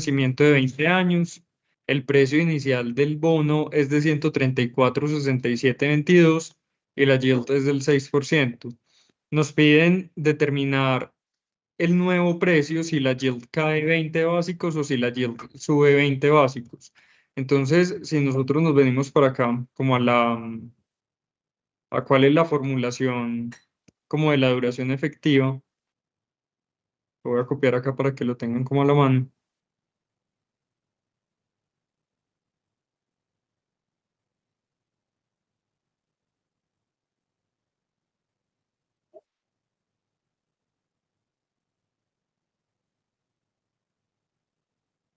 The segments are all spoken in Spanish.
vencimiento de 20 años, el precio inicial del bono es de 134,6722 y la yield es del 6%. Nos piden determinar el nuevo precio si la yield cae 20 básicos o si la yield sube 20 básicos. Entonces, si nosotros nos venimos para acá, como a cuál es la formulación como de la duración efectiva, lo voy a copiar acá para que lo tengan como a la mano.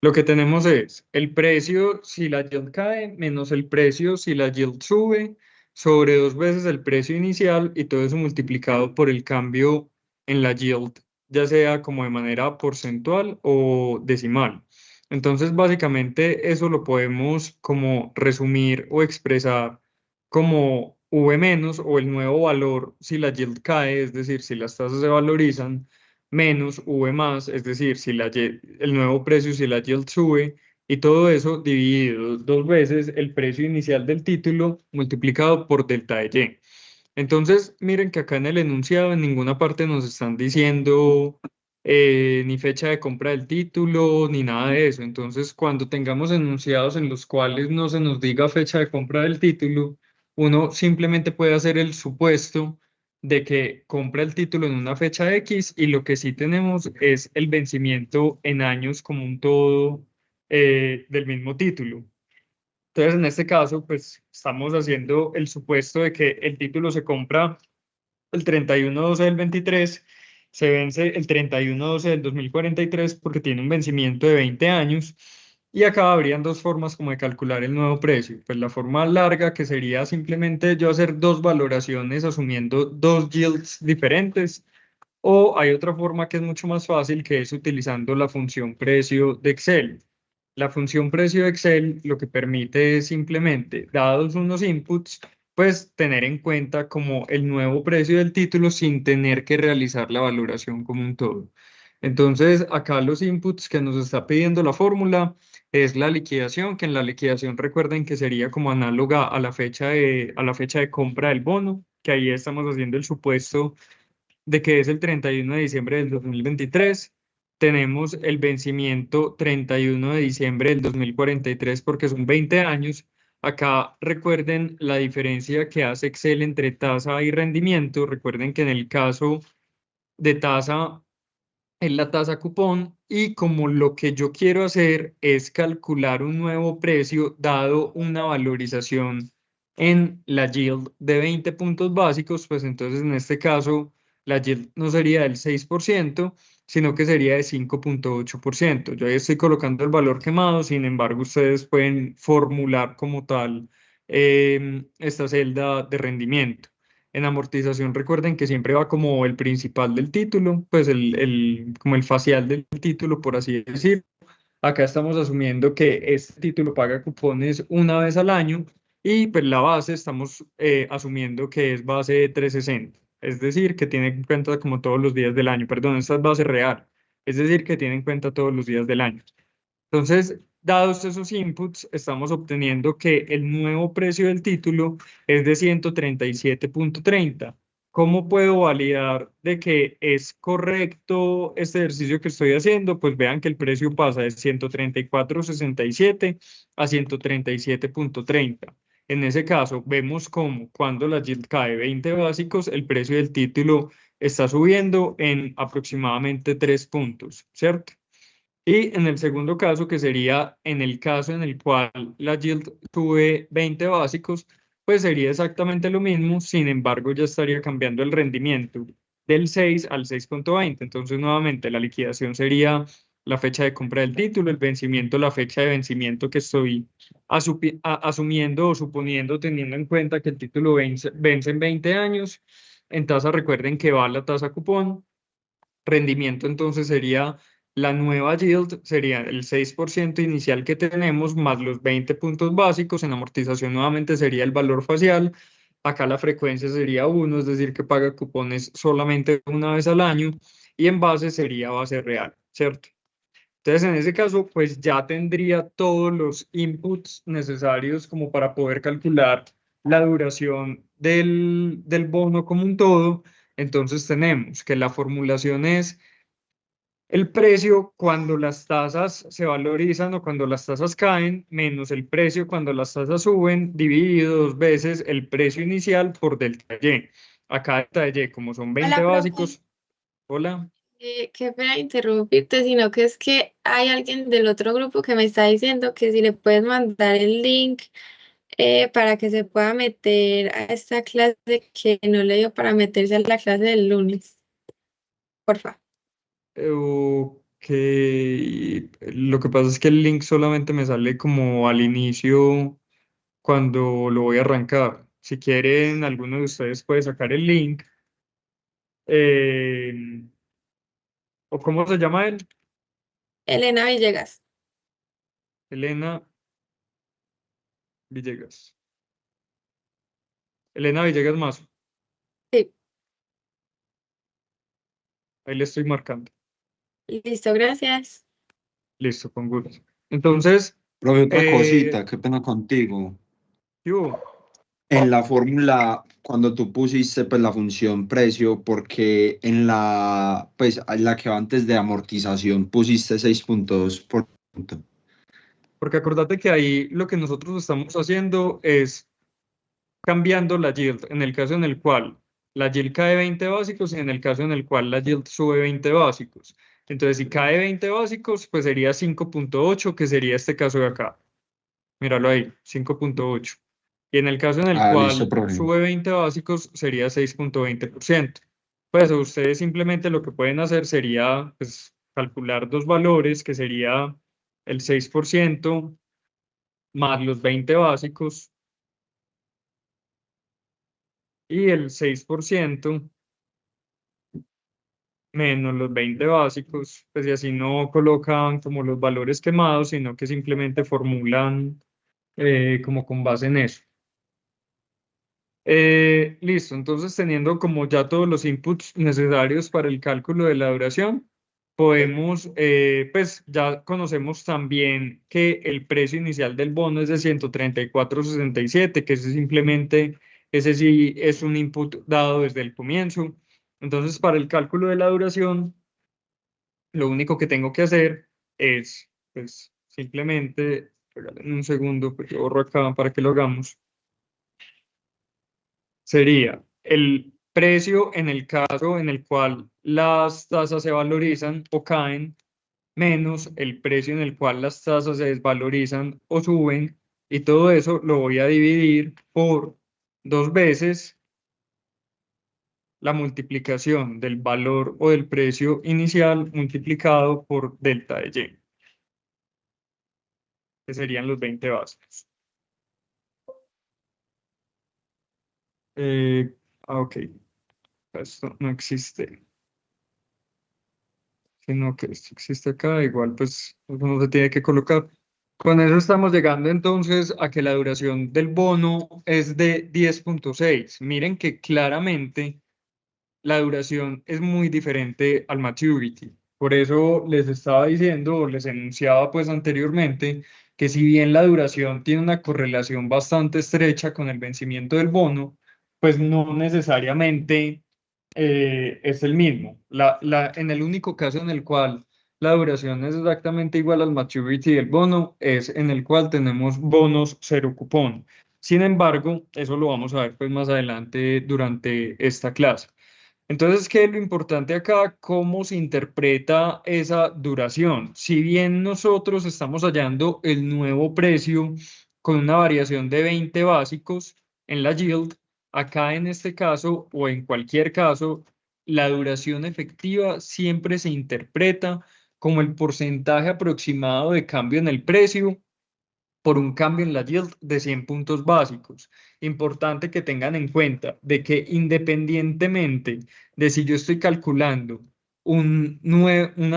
Lo que tenemos es el precio si la yield cae menos el precio si la yield sube sobre dos veces el precio inicial y todo eso multiplicado por el cambio en la yield, ya sea como de manera porcentual o decimal. Entonces, básicamente eso lo podemos como resumir o expresar como V menos o el nuevo valor si la yield cae, es decir, si las tasas se valorizan menos V más, es decir, si el nuevo precio, si la yield sube, y todo eso dividido dos veces el precio inicial del título multiplicado por delta de Y. Entonces, miren que acá en el enunciado en ninguna parte nos están diciendo ni fecha de compra del título, ni nada de eso. Entonces, cuando tengamos enunciados en los cuales no se nos diga fecha de compra del título, uno simplemente puede hacer el supuesto de que compra el título en una fecha X y lo que sí tenemos es el vencimiento en años como un todo del mismo título. Entonces, en este caso, pues estamos haciendo el supuesto de que el título se compra el 31/12 del 23, se vence el 31/12 del 2043 porque tiene un vencimiento de 20 años. Y acá habrían dos formas como de calcular el nuevo precio. Pues la forma larga, que sería simplemente yo hacer dos valoraciones asumiendo dos yields diferentes. O hay otra forma que es mucho más fácil, que es utilizando la función precio de Excel. La función precio de Excel lo que permite es simplemente, dados unos inputs, pues tener en cuenta como el nuevo precio del título sin tener que realizar la valoración como un todo. Entonces, acá los inputs que nos está pidiendo la fórmula es la liquidación, que en la liquidación recuerden que sería como análoga a la fecha de compra del bono, que ahí estamos haciendo el supuesto de que es el 31 de diciembre del 2023. Tenemos el vencimiento 31 de diciembre del 2043 porque son 20 años. Acá recuerden la diferencia que hace Excel entre tasa y rendimiento. Recuerden que en el caso de tasa es la tasa cupón y como lo que yo quiero hacer es calcular un nuevo precio dado una valorización en la yield de 20 puntos básicos, pues entonces en este caso la yield no sería del 6%, sino que sería de 5,8%. Yo ahí estoy colocando el valor quemado, sin embargo ustedes pueden formular como tal esta celda de rendimiento. En amortización, recuerden que siempre va como el principal del título, pues como el facial del título, por así decirlo. Acá estamos asumiendo que este título paga cupones una vez al año y pues la base estamos asumiendo que es base de 360, es decir, que tiene en cuenta como todos los días del año. Perdón, esta es base real, es decir, que tiene en cuenta todos los días del año. Entonces, dados esos inputs, estamos obteniendo que el nuevo precio del título es de 137,30. ¿Cómo puedo validar de que es correcto este ejercicio que estoy haciendo? Pues vean que el precio pasa de 134,67 a 137,30. En ese caso, vemos cómo cuando la yield cae 20 básicos, el precio del título está subiendo en aproximadamente 3 puntos, ¿cierto? Y en el segundo caso, que sería en el caso en el cual la yield sube 20 básicos, pues sería exactamente lo mismo, sin embargo ya estaría cambiando el rendimiento del 6 al 6,20. Entonces nuevamente la liquidación sería la fecha de compra del título, el vencimiento, la fecha de vencimiento que estoy asumiendo o suponiendo, teniendo en cuenta que el título vence en 20 años. En tasa recuerden que va la tasa cupón. Rendimiento entonces sería la nueva yield, sería el 6% inicial que tenemos más los 20 puntos básicos. En amortización nuevamente sería el valor facial. Acá la frecuencia sería 1, es decir, que paga cupones solamente una vez al año. Y en base sería base real, ¿cierto? Entonces, en ese caso, pues ya tendría todos los inputs necesarios como para poder calcular la duración del bono como un todo. Entonces, tenemos que la formulación es el precio cuando las tasas se valorizan o cuando las tasas caen, menos el precio cuando las tasas suben, dividido dos veces el precio inicial por delta Y. Acá delta Y, como son 20 Hola, profe. básicos, hola. Qué pena interrumpirte, sino que es que hay alguien del otro grupo que me está diciendo que si le puedes mandar el link para que se pueda meter a esta clase que no le dio para meterse a la clase del lunes. Porfa. Ok, lo que pasa es que el link solamente me sale como al inicio cuando lo voy a arrancar. Si quieren, alguno de ustedes puede sacar el link. eh, ¿O cómo se llama él? Elena Villegas. Elena Villegas. Elena Villegas Mazo. Sí, Ahí le estoy marcando. listo, gracias. Listo, con gusto. Entonces, Profe, otra eh, cosita, qué pena contigo. ¿qué hubo? En la fórmula, cuando tú pusiste pues la función precio, porque en la pues en la que va antes de amortización pusiste 6,2%. Porque acordate que ahí lo que nosotros estamos haciendo es cambiando la yield en el caso en el cual la yield cae 20 básicos y en el caso en el cual la yield sube 20 básicos. Entonces, si cae 20 básicos, pues sería 5,8, que sería este caso de acá. Míralo ahí, 5,8. Y en el caso en el Ah, listo, cual profe. sube 20 básicos, sería 6,20%. Pues ustedes simplemente lo que pueden hacer sería pues, calcular dos valores, que sería el 6% más los 20 básicos y el 6% menos los 20 básicos, pues y así no colocan como los valores quemados, sino que simplemente formulan como con base en eso. Listo, entonces teniendo como ya todos los inputs necesarios para el cálculo de la duración, podemos, pues ya conocemos también que el precio inicial del bono es de 134,67, que ese simplemente, ese sí es un input dado desde el comienzo. Entonces, para el cálculo de la duración, lo único que tengo que hacer es, pues, simplemente, regalen un segundo, porque borro acá para que lo hagamos, sería el precio en el caso en el cual las tasas se valorizan o caen, menos el precio en el cual las tasas se desvalorizan o suben, y todo eso lo voy a dividir por dos veces la multiplicación del valor o del precio inicial multiplicado por delta de Y, que serían los 20 básicos. Eh, ok, esto no existe, sino que esto existe acá, igual pues eso no se tiene que colocar. Con eso estamos llegando entonces a que la duración del bono es de 10,6. Miren que claramente la duración es muy diferente al maturity. Por eso les estaba diciendo, o les enunciaba pues anteriormente, que si bien la duración tiene una correlación bastante estrecha con el vencimiento del bono, pues no necesariamente es el mismo. En el único caso en el cual la duración es exactamente igual al maturity del bono es en el cual tenemos bonos cero cupón. Sin embargo, eso lo vamos a ver pues más adelante durante esta clase. Entonces, ¿qué es lo importante acá? ¿Cómo se interpreta esa duración? Si bien nosotros estamos hallando el nuevo precio con una variación de 20 básicos en la yield, acá en este caso o en cualquier caso, la duración efectiva siempre se interpreta como el porcentaje aproximado de cambio en el precio por un cambio en la yield de 100 puntos básicos. Importante que tengan en cuenta de que independientemente de si yo estoy calculando una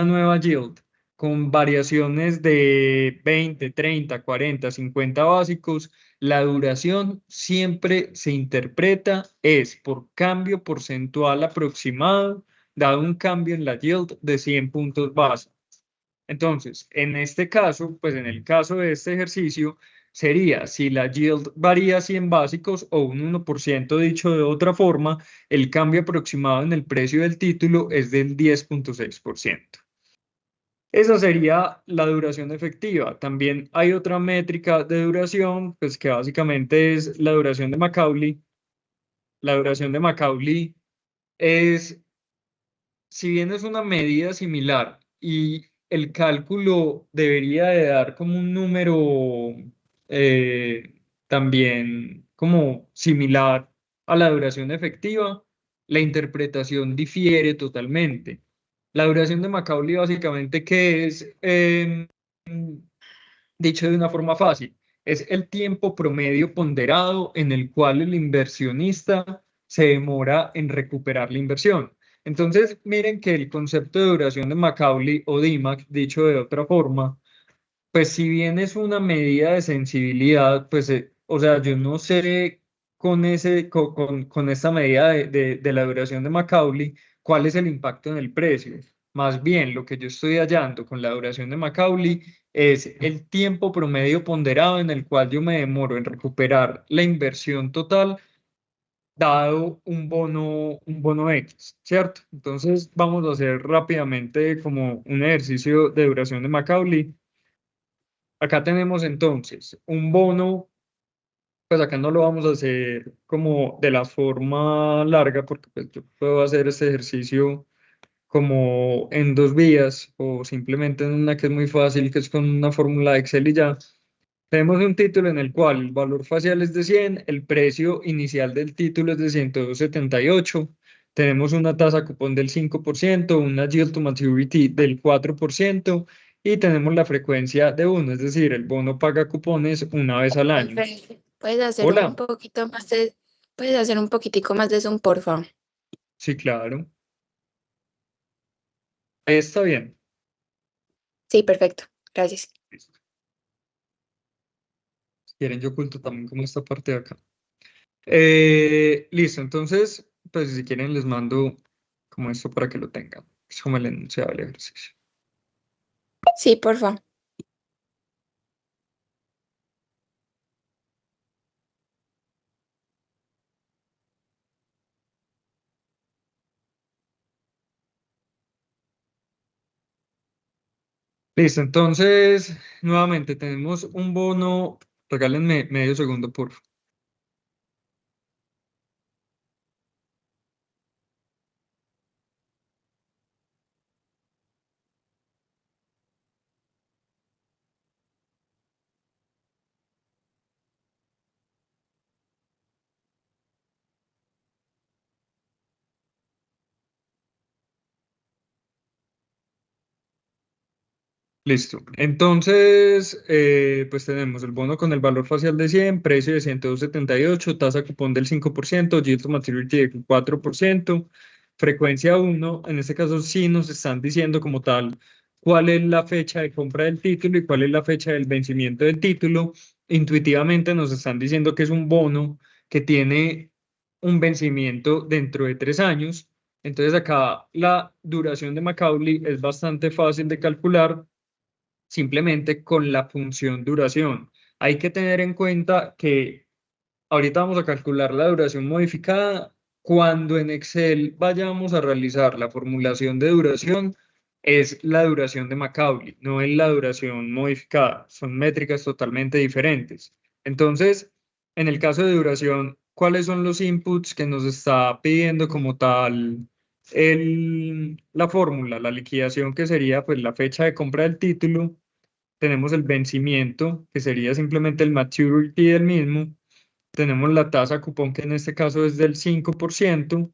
nueva yield con variaciones de 20, 30, 40, 50 básicos, la duración siempre se interpreta es por cambio porcentual aproximado, dado un cambio en la yield de 100 puntos básicos. Entonces, en este caso, pues en el caso de este ejercicio, sería si la yield varía 100 básicos o un 1%, dicho de otra forma, el cambio aproximado en el precio del título es del 10,6%. Esa sería la duración efectiva. También hay otra métrica de duración, pues que básicamente es la duración de Macaulay. La duración de Macaulay es, si bien es una medida similar y el cálculo debería de dar como un número también como similar a la duración efectiva, la interpretación difiere totalmente. La duración de Macaulay básicamente que es, dicho de una forma fácil, es el tiempo promedio ponderado en el cual el inversionista se demora en recuperar la inversión. Entonces, miren que el concepto de duración de Macaulay o DIMAC, dicho de otra forma, pues si bien es una medida de sensibilidad, pues, o sea, yo no sé con esta medida de la duración de Macaulay, cuál es el impacto en el precio. Más bien, lo que yo estoy hallando con la duración de Macaulay es el tiempo promedio ponderado en el cual yo me demoro en recuperar la inversión total dado un bono X, ¿cierto? Entonces, vamos a hacer rápidamente como un ejercicio de duración de Macaulay. Acá tenemos entonces un bono, pues acá no lo vamos a hacer como de la forma larga porque pues yo puedo hacer este ejercicio como en 2 vías o simplemente en una que es muy fácil, que es con una fórmula de Excel y ya. Tenemos un título en el cual el valor facial es de 100, el precio inicial del título es de 102,78. Tenemos una tasa cupón del 5%, una yield to maturity del 4% y tenemos la frecuencia de 1, es decir, el bono paga cupones una vez al año. Alfred, ¿puedes hacer un Hola, poquito más puedes hacer un poquitico más de zoom, por favor? sí, claro. Está bien. Sí, perfecto. Gracias. Listo. Si quieren, yo oculto también como esta parte de acá. Listo, entonces, pues si quieren les mando como esto para que lo tengan. Es como el enunciado del ejercicio. Sí, por favor. Listo, entonces, nuevamente tenemos un bono. Regálenme medio segundo, por favor. Listo. Entonces, pues tenemos el bono con el valor facial de 100, precio de 102,78, tasa cupón del 5%, yield to maturity del 4%, frecuencia 1. En este caso sí nos están diciendo como tal cuál es la fecha de compra del título y cuál es la fecha del vencimiento del título. Intuitivamente nos están diciendo que es un bono que tiene un vencimiento dentro de 3 años. Entonces acá la duración de Macaulay es bastante fácil de calcular simplemente con la función duración. Hay que tener en cuenta que ahorita vamos a calcular la duración modificada. Cuando en Excel vayamos a realizar la formulación de duración, es la duración de Macaulay, no es la duración modificada. Son métricas totalmente diferentes. Entonces, en el caso de duración, ¿cuáles son los inputs que nos está pidiendo como tal la fórmula, la liquidación que sería pues la fecha de compra del título? Tenemos el vencimiento, que sería simplemente el maturity del mismo. Tenemos la tasa cupón, que en este caso es del 5%.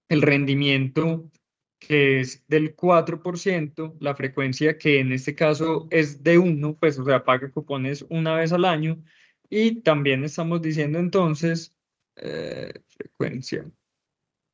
El rendimiento, que es del 4%. La frecuencia, que en este caso es de 1, pues o sea, paga cupones una vez al año. Y también estamos diciendo entonces, frecuencia.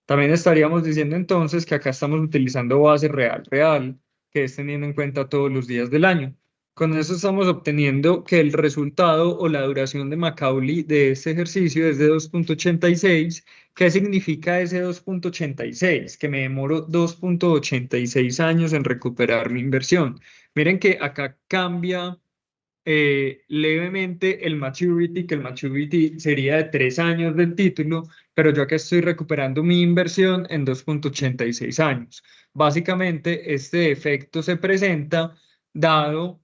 También estaríamos diciendo entonces que acá estamos utilizando base real, real, que es teniendo en cuenta todos los días del año. Con eso estamos obteniendo que el resultado o la duración de Macaulay de este ejercicio es de 2.86. ¿Qué significa ese 2.86? Que me demoro 2.86 años en recuperar mi inversión. Miren que acá cambia levemente el maturity, que el maturity sería de 3 años del título, pero yo acá estoy recuperando mi inversión en 2.86 años. Básicamente, este efecto se presenta dado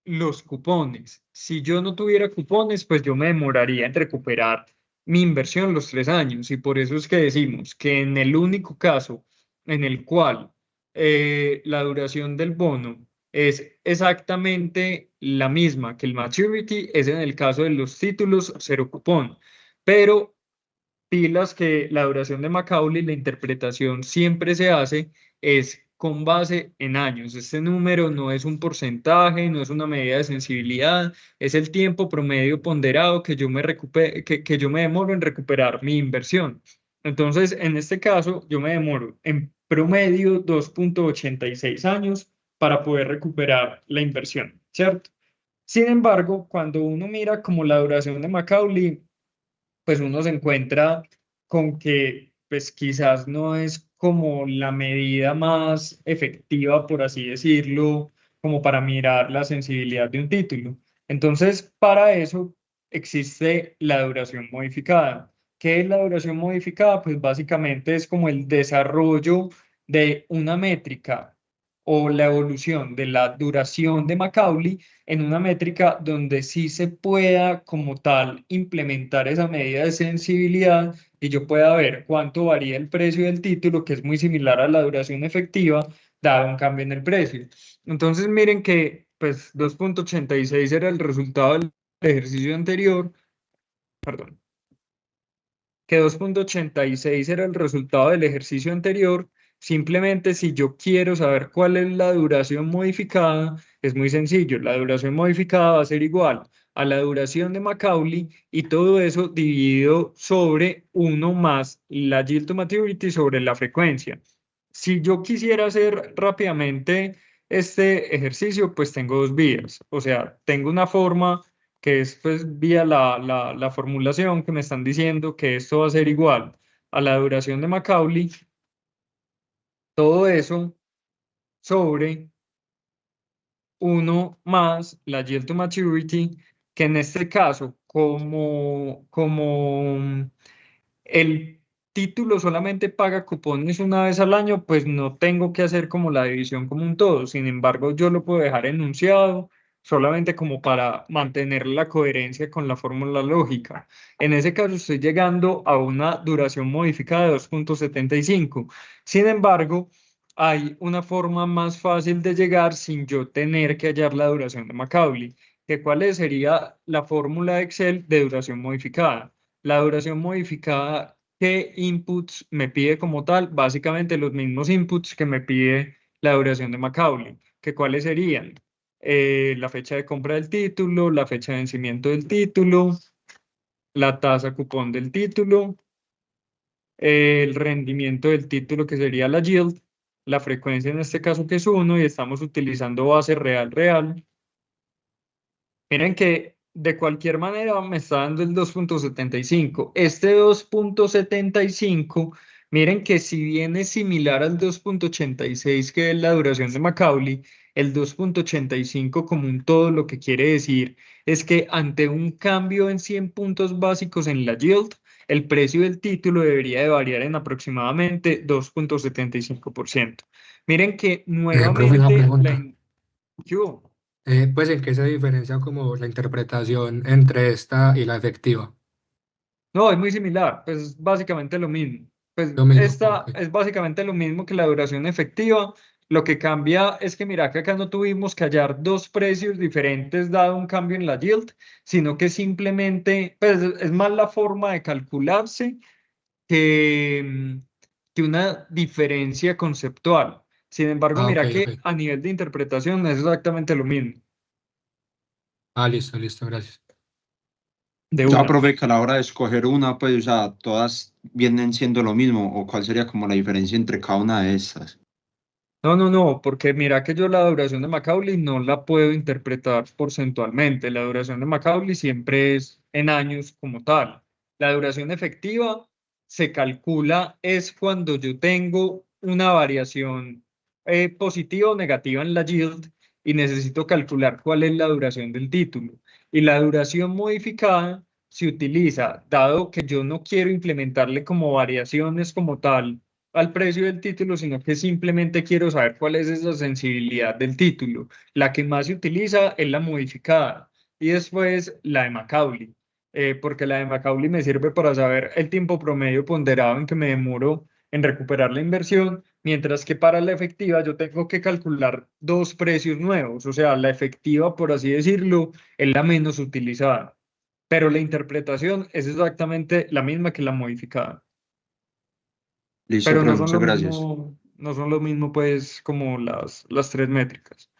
los cupones. Si yo no tuviera cupones, pues yo me demoraría en recuperar mi inversión los 3 años. Y por eso es que decimos que en el único caso en el cual la duración del bono es exactamente la misma que el maturity, es en el caso de los títulos cero cupón. Pero pilas que la duración de Macaulay, la interpretación siempre se hace es con base en años. Este número no es un porcentaje, no es una medida de sensibilidad, es el tiempo promedio ponderado que yo que yo me demoro en recuperar mi inversión. Entonces, en este caso, yo me demoro en promedio 2.86 años para poder recuperar la inversión, ¿cierto? Sin embargo, cuando uno mira como la duración de Macaulay, pues uno se encuentra con que pues quizás no es como la medida más efectiva, por así decirlo, como para mirar la sensibilidad de un título. Entonces, para eso existe la duración modificada. ¿Qué es la duración modificada? Pues básicamente es como el desarrollo de una métrica o la evolución de la duración de Macaulay en una métrica donde sí se pueda como tal implementar esa medida de sensibilidad y yo pueda ver cuánto varía el precio del título, que es muy similar a la duración efectiva, dado un cambio en el precio. Entonces miren que pues 2.86 era el resultado del ejercicio anterior, perdón, que 2.86 era el resultado del ejercicio anterior. Simplemente si yo quiero saber cuál es la duración modificada, es muy sencillo. La duración modificada va a ser igual a la duración de Macaulay y todo eso dividido sobre 1 más la yield to maturity sobre la frecuencia. Si yo quisiera hacer rápidamente este ejercicio, pues tengo dos vías. O sea, tengo una forma que es pues vía la formulación que me están diciendo que esto va a ser igual a la duración de Macaulay, todo eso sobre 1 más la yield to maturity, que en este caso, como el título solamente paga cupones una vez al año, pues no tengo que hacer como la división como un todo. Sin embargo, yo lo puedo dejar enunciado solamente como para mantener la coherencia con la fórmula lógica. En ese caso, estoy llegando a una duración modificada de 2.75. Sin embargo, hay una forma más fácil de llegar sin yo tener que hallar la duración de Macaulay, que cuál sería la fórmula de Excel de duración modificada. La duración modificada, ¿qué inputs me pide como tal? Básicamente los mismos inputs que me pide la duración de Macaulay. ¿Que cuáles serían? La fecha de compra del título, la fecha de vencimiento del título, la tasa cupón del título, el rendimiento del título que sería la yield, la frecuencia en este caso que es 1 y estamos utilizando base real. Miren que de cualquier manera me está dando el 2.75. Este 2.75, miren que si bien es similar al 2.86 que es la duración de Macaulay, el 2.85 como un todo lo que quiere decir es que ante un cambio en 100 puntos básicos en la yield, el precio del título debería de variar en aproximadamente 2.75%. Miren que Profe, una nuevamente pregunta. ¿Qué hubo? Pues, ¿en qué se diferencia como la interpretación entre esta y la efectiva? No, es muy similar, pues es básicamente lo mismo. Pues Lo mismo, ok. esta es básicamente lo mismo que la duración efectiva. Lo que cambia es que mira que acá no tuvimos que hallar dos precios diferentes dado un cambio en la yield, sino que simplemente, pues es más la forma de calcularse que una diferencia conceptual. Sin embargo, Ah, ok, mira ok. que a nivel de interpretación es exactamente lo mismo, Ah, listo, listo, gracias. de Ya, una. profe, que a la hora de escoger una, pues, o sea, todas vienen siendo lo mismo, o cuál sería como la diferencia entre cada una de estas. No, porque mira que yo la duración de Macaulay no la puedo interpretar porcentualmente. La duración de Macaulay siempre es en años como tal. La duración efectiva se calcula es cuando yo tengo una variación positiva o negativa en la yield y necesito calcular cuál es la duración del título. Y la duración modificada se utiliza, dado que yo no quiero implementarle como variaciones como tal al precio del título, sino que simplemente quiero saber cuál es esa sensibilidad del título. La que más se utiliza es la modificada y después la de Macaulay, porque la de Macaulay me sirve para saber el tiempo promedio ponderado en que me demoro en recuperar la inversión, mientras que para la efectiva yo tengo que calcular dos precios nuevos, o sea, la efectiva, por así decirlo, es la menos utilizada, pero la interpretación es exactamente la misma que la modificada. Listo, Pero profe, muchas gracias. no son lo mismo, pues, como las tres métricas.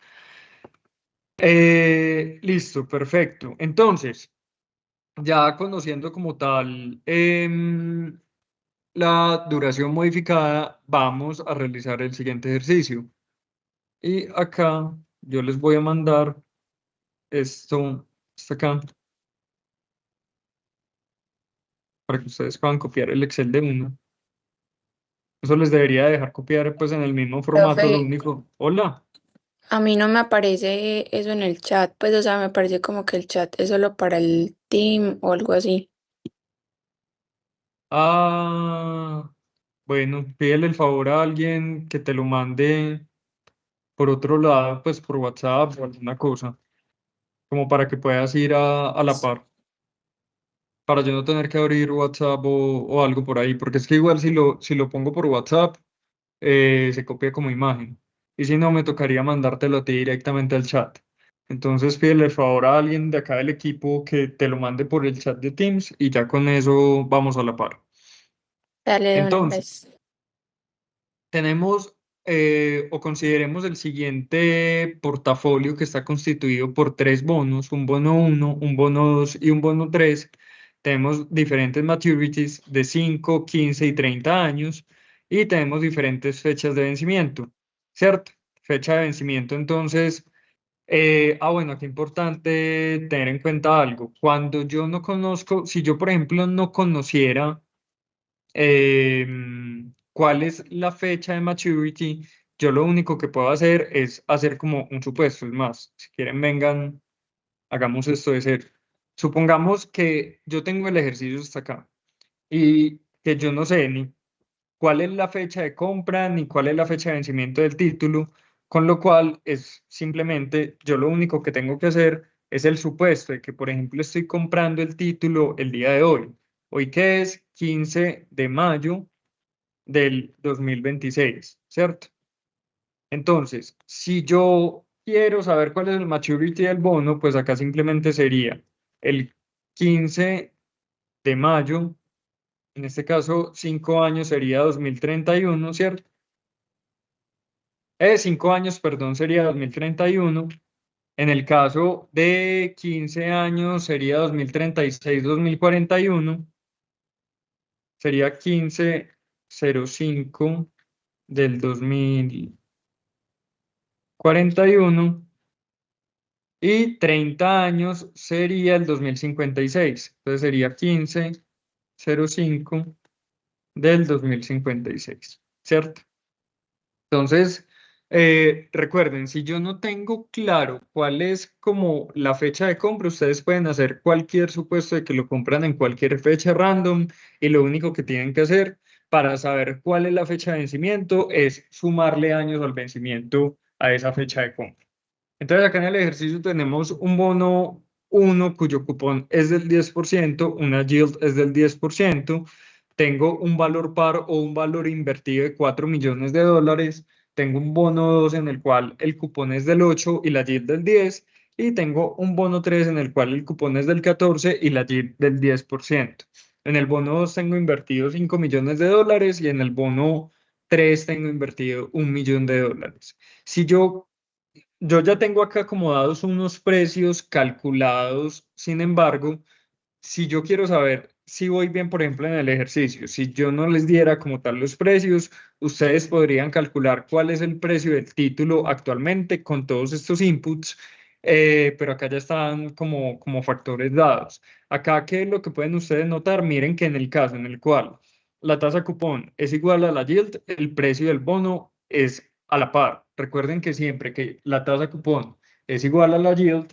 Listo, perfecto. Entonces, ya conociendo como tal la duración modificada, vamos a realizar el siguiente ejercicio. Y acá yo les voy a mandar esto hasta acá para que ustedes puedan copiar el Excel de uno. Eso les debería dejar copiar pues en el mismo formato, lo Profe, único. Hola. a mí no me aparece eso en el chat, pues, o sea, me parece como que el chat es solo para el team o algo así. Ah, bueno, pídele el favor a alguien que te lo mande por otro lado, pues por WhatsApp o alguna cosa, como para que puedas ir a la par, para yo no tener que abrir WhatsApp o algo por ahí, porque es que igual si lo pongo por WhatsApp, se copia como imagen, y si no, me tocaría mandártelo a ti directamente al chat. Entonces pídele el favor a alguien de acá del equipo que te lo mande por el chat de Teams y ya con eso vamos a la par. Dale de una Entonces, vez. tenemos o consideremos el siguiente portafolio que está constituido por tres bonos, un bono uno, un bono 2 y un bono 3. Tenemos diferentes maturities de 5, 15 y 30 años y tenemos diferentes fechas de vencimiento, ¿cierto? Fecha de vencimiento, entonces, bueno, aquí importante tener en cuenta algo. Cuando yo no conozco, si yo, por ejemplo, no conociera cuál es la fecha de maturity, yo lo único que puedo hacer es hacer como un supuesto. Es más, si quieren, vengan, hagamos esto de cero. Supongamos que yo tengo el ejercicio hasta acá y que yo no sé ni cuál es la fecha de compra ni cuál es la fecha de vencimiento del título, con lo cual es simplemente yo lo único que tengo que hacer es el supuesto de que, por ejemplo, estoy comprando el título el día de hoy. Hoy que es 15 de mayo del 2026, ¿cierto? Entonces, si yo quiero saber cuál es el maturity del bono, pues acá simplemente sería el 15 de mayo, en este caso 5 años sería 2031, ¿cierto? 5 años, perdón, sería 2031. En el caso de 15 años sería 2036, 2041. Sería 1505 del 2041 y 30 años sería el 2056. Entonces sería 1505 del 2056, ¿cierto? Entonces, recuerden, si yo no tengo claro cuál es como la fecha de compra, ustedes pueden hacer cualquier supuesto de que lo compran en cualquier fecha random y lo único que tienen que hacer para saber cuál es la fecha de vencimiento es sumarle años al vencimiento a esa fecha de compra. Entonces, acá en el ejercicio tenemos un bono uno cuyo cupón es del 10%, una yield es del 10%, tengo un valor par o un valor invertido de 4 millones de dólares, tengo un bono 2 en el cual el cupón es del 8 y la yield del 10, y tengo un bono 3 en el cual el cupón es del 14 y la yield del 10%. En el bono 2 tengo invertido 5 millones de dólares y en el bono 3 tengo invertido 1 millón de dólares. Si yo ya tengo acá acomodados unos precios calculados, sin embargo, si yo quiero saber si voy bien, por ejemplo, en el ejercicio. Si yo no les diera como tal los precios, ustedes podrían calcular cuál es el precio del título actualmente con todos estos inputs, pero acá ya están como factores dados. Acá, ¿qué es lo que pueden ustedes notar? Miren que en el caso en el cual la tasa cupón es igual a la yield, el precio del bono es a la par. Recuerden que siempre que la tasa cupón es igual a la yield,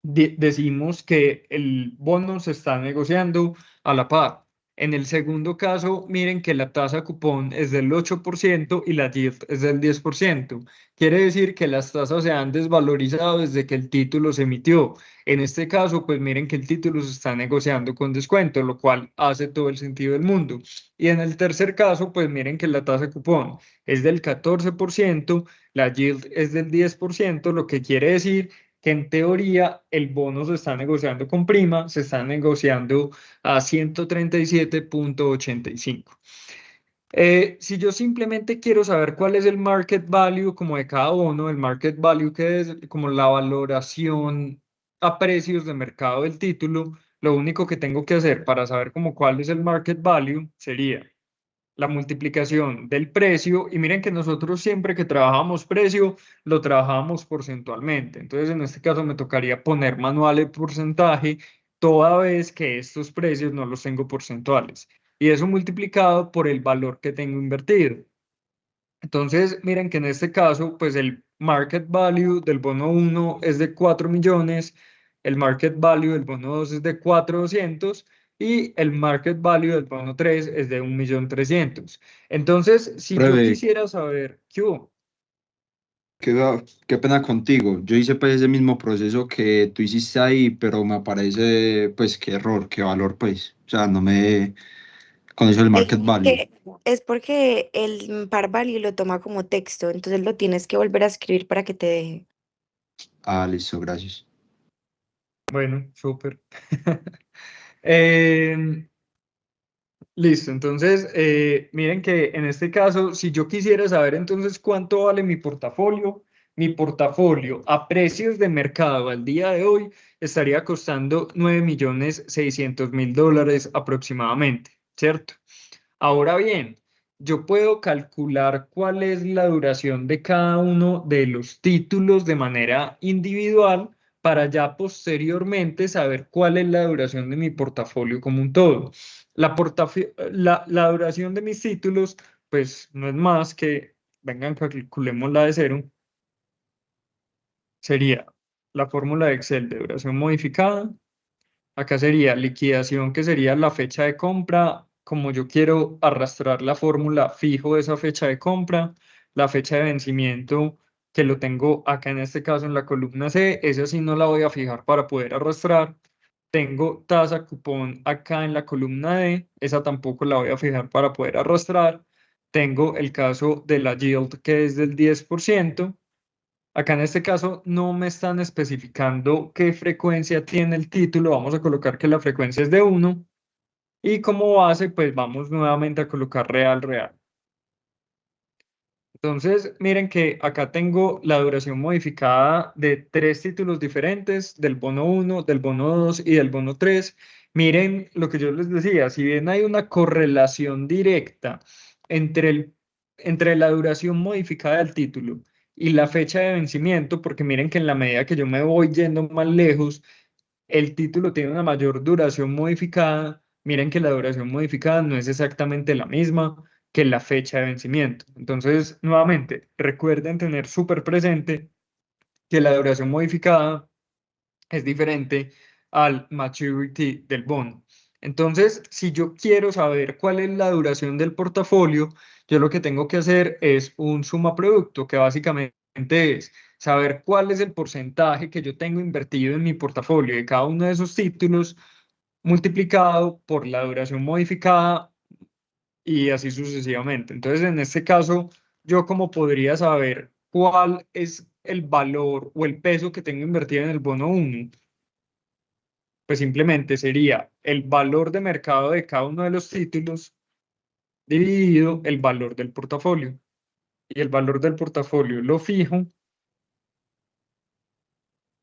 decimos que el bono se está negociando a la par. En el segundo caso, miren que la tasa cupón es del 8% y la yield es del 10%. Quiere decir que las tasas se han desvalorizado desde que el título se emitió. En este caso, pues miren que el título se está negociando con descuento, lo cual hace todo el sentido del mundo. Y en el tercer caso, pues miren que la tasa cupón es del 14%, la yield es del 10%, lo que quiere decir que en teoría el bono se está negociando con prima, se está negociando a 137,85. Si yo simplemente quiero saber cuál es el market value como de cada bono, el market value que es como la valoración a precios de mercado del título, lo único que tengo que hacer para saber como cuál es el market value sería la multiplicación del precio, y miren que nosotros siempre que trabajamos precio, lo trabajamos porcentualmente. Entonces, en este caso me tocaría poner manual el porcentaje toda vez que estos precios no los tengo porcentuales. Y eso multiplicado por el valor que tengo invertido. Entonces, miren que en este caso, pues el market value del bono 1 es de 4 millones, el market value del bono 2 es de 4.200 y el market value del bono 3 es de 1.300.000. Entonces, si yo Breve, quisiera saber, ¿qué hubo? qué pena contigo. Yo hice pues ese mismo proceso que tú hiciste ahí, pero me parece pues qué error, qué valor pues. O sea, no me... Con eso el Es market value. porque, es porque el par value lo toma como texto, entonces lo tienes que volver a escribir para que te deje. Ah, listo, gracias. Bueno, súper. Em, Listo, entonces miren que en este caso, si yo quisiera saber entonces cuánto vale mi portafolio a precios de mercado al día de hoy estaría costando 9.600.000 dólares aproximadamente, ¿cierto? Ahora bien, yo puedo calcular cuál es la duración de cada uno de los títulos de manera individual para ya posteriormente saber cuál es la duración de mi portafolio como un todo. La duración de mis títulos, pues no es más que, vengan, calculemos la de cero, sería la fórmula de Excel de duración modificada. Acá sería liquidación, que sería la fecha de compra. Como yo quiero arrastrar la fórmula, fijo esa fecha de compra. La fecha de vencimiento, que lo tengo acá en este caso en la columna C, esa sí no la voy a fijar para poder arrastrar. Tengo tasa cupón acá en la columna D, esa tampoco la voy a fijar para poder arrastrar. Tengo el caso de la yield, que es del 10%. Acá en este caso no me están especificando qué frecuencia tiene el título. Vamos a colocar que la frecuencia es de 1. Y como base, pues vamos nuevamente a colocar real, real. Entonces, miren que acá tengo la duración modificada de 3 títulos diferentes, del bono 1, del bono 2 y del bono 3. Miren lo que yo les decía, si bien hay una correlación directa entre, entre la duración modificada del título y la fecha de vencimiento, porque miren que en la medida que yo me voy yendo más lejos, el título tiene una mayor duración modificada. Miren que la duración modificada no es exactamente la misma que la fecha de vencimiento. Entonces, nuevamente, recuerden tener súper presente que la duración modificada es diferente al maturity del bono. Entonces, si yo quiero saber cuál es la duración del portafolio, yo lo que tengo que hacer es un suma producto, que básicamente es saber cuál es el porcentaje que yo tengo invertido en mi portafolio de cada uno de esos títulos multiplicado por la duración modificada y así sucesivamente. Entonces, en este caso, yo como podría saber cuál es el valor o el peso que tengo invertido en el bono 1, pues simplemente sería el valor de mercado de cada uno de los títulos dividido el valor del portafolio. Y el valor del portafolio lo fijo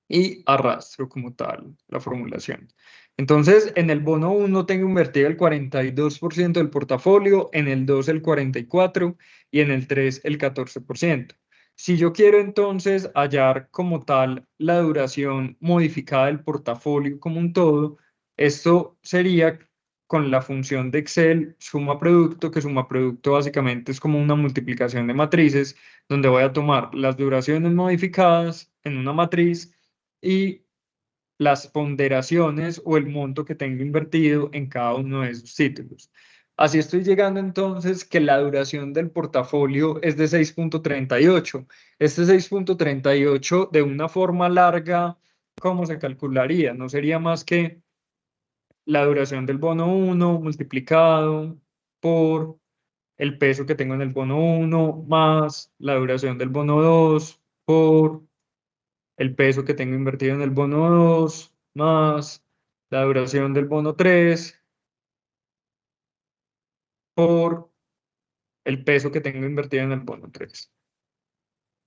y arrastro como tal la formulación. Entonces, en el bono 1 tengo invertido el 42% del portafolio, en el 2 el 44% y en el 3 el 14%. Si yo quiero entonces hallar como tal la duración modificada del portafolio como un todo, esto sería con la función de Excel suma producto, que suma producto básicamente es como una multiplicación de matrices, donde voy a tomar las duraciones modificadas en una matriz y las ponderaciones o el monto que tengo invertido en cada uno de esos títulos. Así estoy llegando entonces que la duración del portafolio es de 6.38. Este 6.38 de una forma larga, ¿cómo se calcularía? No sería más que la duración del bono 1 multiplicado por el peso que tengo en el bono 1 más la duración del bono 2 por el peso que tengo invertido en el bono 2 más la duración del bono 3 por el peso que tengo invertido en el bono 3.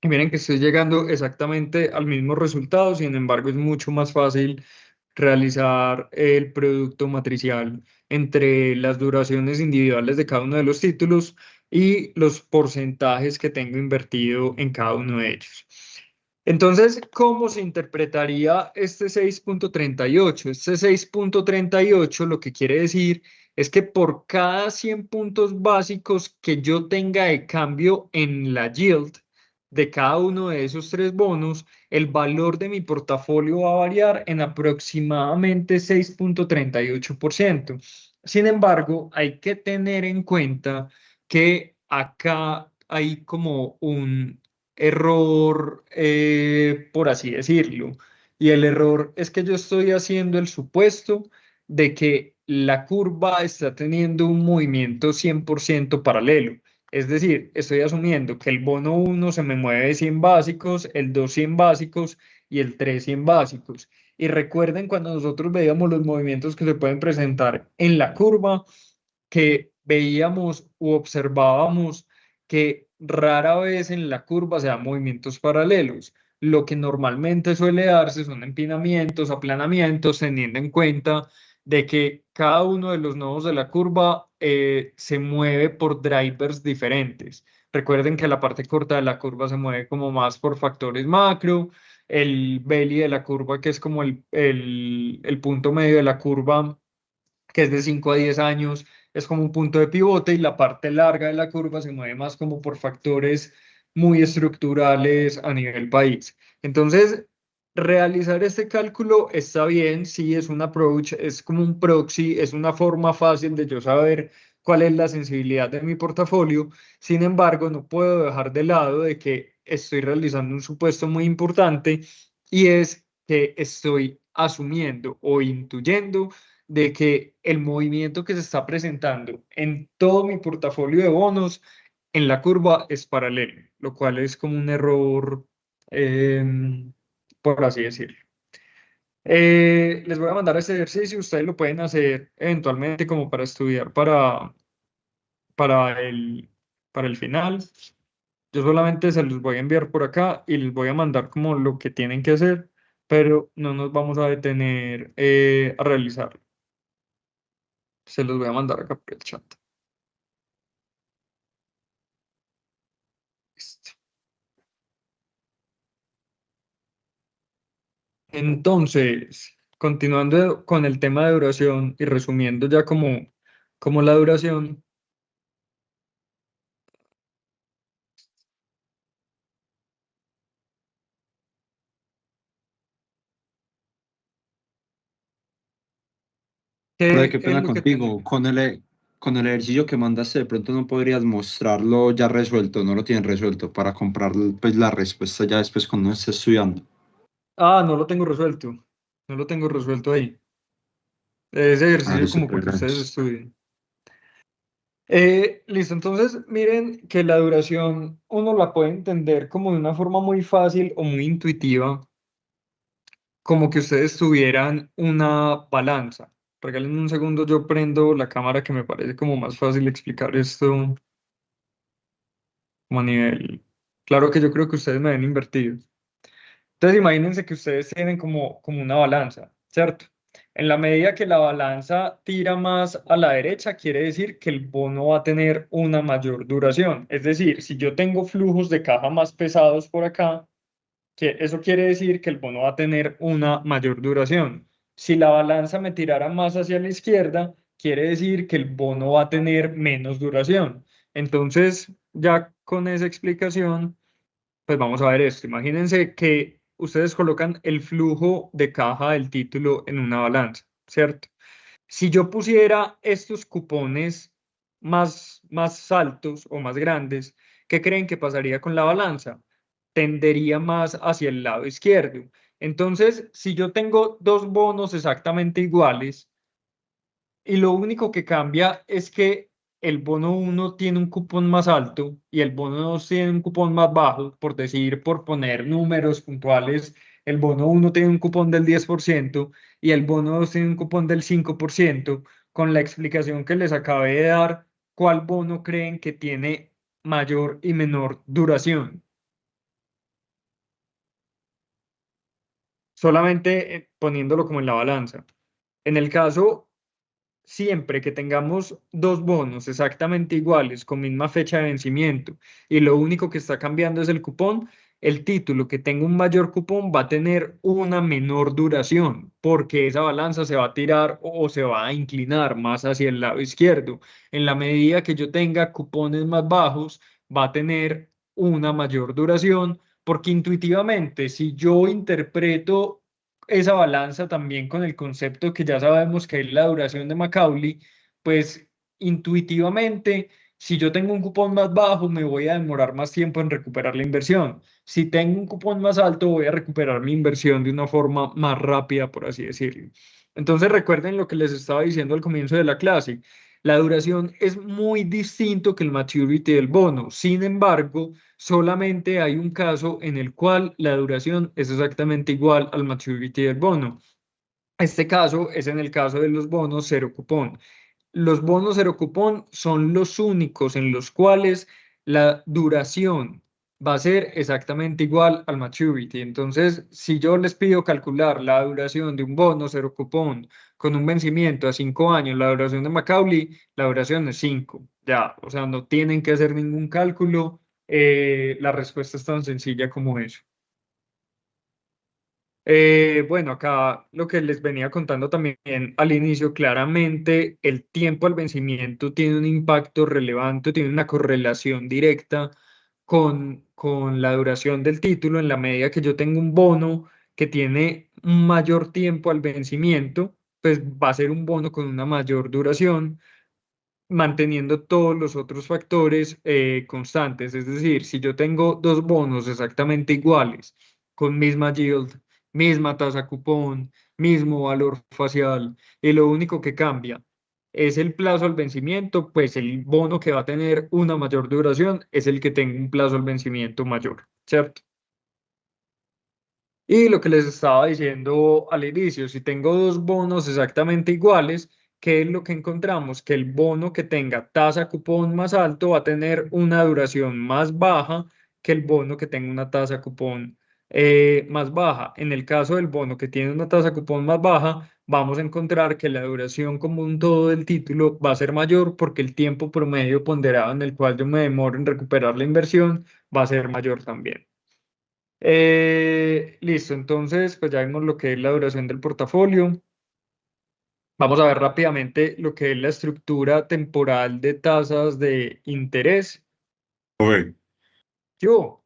Y miren que estoy llegando exactamente al mismo resultado, sin embargo es mucho más fácil realizar el producto matricial entre las duraciones individuales de cada uno de los títulos y los porcentajes que tengo invertido en cada uno de ellos. Entonces, ¿cómo se interpretaría este 6.38? Este 6.38 lo que quiere decir es que por cada 100 puntos básicos que yo tenga de cambio en la yield de cada uno de esos tres bonos, el valor de mi portafolio va a variar en aproximadamente 6.38%. Sin embargo, hay que tener en cuenta que acá hay como un error, por así decirlo. Y el error es que yo estoy haciendo el supuesto de que la curva está teniendo un movimiento 100% paralelo. Es decir, estoy asumiendo que el bono 1 se me mueve 100 básicos, el 2 100 básicos y el 3 100 básicos. Y recuerden cuando nosotros veíamos los movimientos que se pueden presentar en la curva, que veíamos u observábamos que rara vez en la curva se dan movimientos paralelos. Lo que normalmente suele darse son empinamientos, aplanamientos, teniendo en cuenta de que cada uno de los nodos de la curva se mueve por drivers diferentes. Recuerden que la parte corta de la curva se mueve como más por factores macro, el belly de la curva, que es como el punto medio de la curva, que es de 5 a 10 años, es como un punto de pivote y la parte larga de la curva se mueve más como por factores muy estructurales a nivel país. Entonces, realizar este cálculo está bien, sí, es un approach, es como un proxy, es una forma fácil de yo saber cuál es la sensibilidad de mi portafolio. Sin embargo, no puedo dejar de lado de que estoy realizando un supuesto muy importante y es que estoy asumiendo o intuyendo de que el movimiento que se está presentando en todo mi portafolio de bonos en la curva es paralelo, lo cual es como un error, por así decirlo. Les voy a mandar este ejercicio, ustedes lo pueden hacer eventualmente como para estudiar para el, para el final. Yo solamente se los voy a enviar por acá y les voy a mandar como lo que tienen que hacer, pero no nos vamos a detener a realizarlo. Se los voy a mandar acá por el chat. Listo. Entonces, continuando con el tema de duración y resumiendo ya como la duración, Profe, ¿qué qué es pena lo que tenemos? contigo. Con el ejercicio que mandaste, de pronto no podrías mostrarlo ya resuelto, no lo tienes resuelto para comprar pues, la respuesta ya después cuando estés estudiando. Ah, no lo tengo resuelto. No lo tengo resuelto ahí. Ese Ah, ejercicio listo, como pero para que ustedes gracias. estudien. Listo, entonces miren que la duración uno la puede entender como de una forma muy fácil o muy intuitiva, como que ustedes tuvieran una balanza. Regalen un segundo, yo prendo la cámara que me parece como más fácil explicar esto como a nivel. Claro que yo creo que ustedes me ven invertido. Entonces imagínense que ustedes tienen como una balanza, ¿cierto? En la medida que la balanza tira más a la derecha, quiere decir que el bono va a tener una mayor duración. Es decir, si yo tengo flujos de caja más pesados por acá, que eso quiere decir que el bono va a tener una mayor duración. Si la balanza me tirara más hacia la izquierda, quiere decir que el bono va a tener menos duración. Entonces, ya con esa explicación, pues vamos a ver esto. Imagínense que ustedes colocan el flujo de caja del título en una balanza, ¿cierto? Si yo pusiera estos cupones más altos o más grandes, ¿qué creen que pasaría con la balanza? Tendería más hacia el lado izquierdo. Entonces, si yo tengo dos bonos exactamente iguales y lo único que cambia es que el bono uno tiene un cupón más alto y el bono 2 tiene un cupón más bajo, por decir, por poner números puntuales, el bono uno tiene un cupón del 10% y el bono 2 tiene un cupón del 5%. Con la explicación que les acabé de dar, ¿cuál bono creen que tiene mayor y menor duración? Solamente poniéndolo como en la balanza. En el caso, siempre que tengamos dos bonos exactamente iguales, con misma fecha de vencimiento, y lo único que está cambiando es el cupón, el título que tenga un mayor cupón va a tener una menor duración, porque esa balanza se va a tirar o se va a inclinar más hacia el lado izquierdo. En la medida que yo tenga cupones más bajos, va a tener una mayor duración, porque intuitivamente, si yo interpreto esa balanza también con el concepto que ya sabemos que es la duración de Macaulay, pues intuitivamente, si yo tengo un cupón más bajo, me voy a demorar más tiempo en recuperar la inversión. Si tengo un cupón más alto, voy a recuperar mi inversión de una forma más rápida, por así decirlo. Entonces recuerden lo que les estaba diciendo al comienzo de la clase. La duración es muy distinto que el maturity del bono. Sin embargo, solamente hay un caso en el cual la duración es exactamente igual al maturity del bono. Este caso es en el caso de los bonos cero cupón. Los bonos cero cupón son los únicos en los cuales la duración va a ser exactamente igual al maturity. Entonces, si yo les pido calcular la duración de un bono cero cupón con un vencimiento a 5 años, la duración de Macaulay, la duración es 5. Ya, o sea, no tienen que hacer ningún cálculo. La respuesta es tan sencilla como eso. Bueno, acá lo que les venía contando también al inicio, claramente el tiempo al vencimiento tiene un impacto relevante, tiene una correlación directa con la duración del título. En la medida que yo tengo un bono que tiene un mayor tiempo al vencimiento, pues va a ser un bono con una mayor duración, manteniendo todos los otros factores constantes. Es decir, si yo tengo dos bonos exactamente iguales, con misma yield, misma tasa cupón, mismo valor facial, y lo único que cambia es el plazo al vencimiento, pues el bono que va a tener una mayor duración es el que tenga un plazo al vencimiento mayor, ¿cierto? Y lo que les estaba diciendo al inicio, si tengo dos bonos exactamente iguales, ¿qué es lo que encontramos? Que el bono que tenga tasa cupón más alto va a tener una duración más baja que el bono que tenga una tasa cupón más baja. En el caso del bono que tiene una tasa cupón más baja, vamos a encontrar que la duración como un todo del título va a ser mayor porque el tiempo promedio ponderado en el cual yo me demoro en recuperar la inversión va a ser mayor también. Listo, entonces pues ya vimos lo que es la duración del portafolio. Vamos a ver rápidamente lo que es la estructura temporal de tasas de interés. Oye, Yo,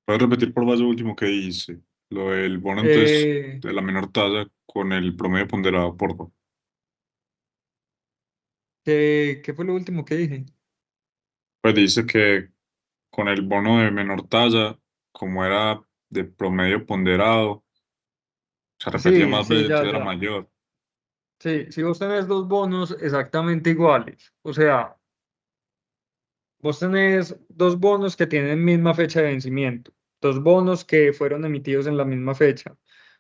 ¿puedes repetir por más lo último que dice? Lo del bono entonces eh, de la menor tasa con el promedio ponderado, por favor. ¿qué fue lo último que dije? Pues dice que con el bono de menor tasa, como era de promedio ponderado, se repetía Sí, más sí, veces, ya, entonces era ya. mayor. Sí, si vos tenés dos bonos exactamente iguales, o sea, vos tenés dos bonos que tienen misma fecha de vencimiento, dos bonos que fueron emitidos en la misma fecha,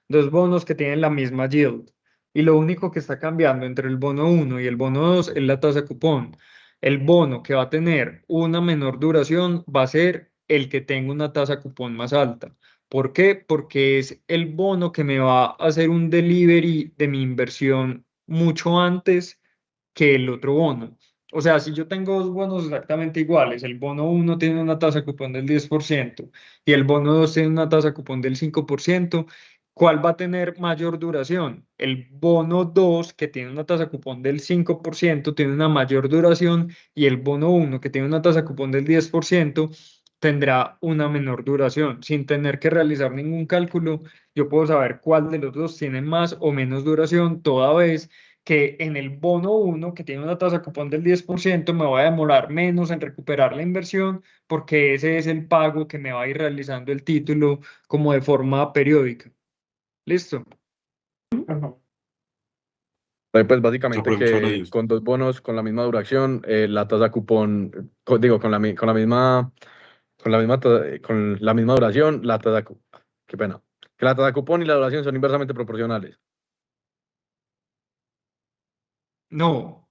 dos bonos que tienen la misma yield. Y lo único que está cambiando entre el bono uno y el bono 2 es la tasa cupón. El bono que va a tener una menor duración va a ser el que tenga una tasa cupón más alta. ¿Por qué? Porque es el bono que me va a hacer un delivery de mi inversión mucho antes que el otro bono. O sea, si yo tengo dos bonos exactamente iguales, el bono uno tiene una tasa cupón del 10% y el bono 2 tiene una tasa cupón del 5%, ¿cuál va a tener mayor duración? El bono 2, que tiene una tasa cupón del 5%, tiene una mayor duración y el bono uno, que tiene una tasa cupón del 10%, tendrá una menor duración. Sin tener que realizar ningún cálculo, yo puedo saber cuál de los dos tiene más o menos duración, toda vez que en el bono uno, que tiene una tasa cupón del 10%, me va a demorar menos en recuperar la inversión porque ese es el pago que me va a ir realizando el título como de forma periódica. ¿Listo? Pues básicamente profesor, que ahí. con dos bonos con la misma duración, la tasa cupón, digo, con la misma, con la misma duración, qué pena, que la tasa cupón y la duración son inversamente proporcionales. No,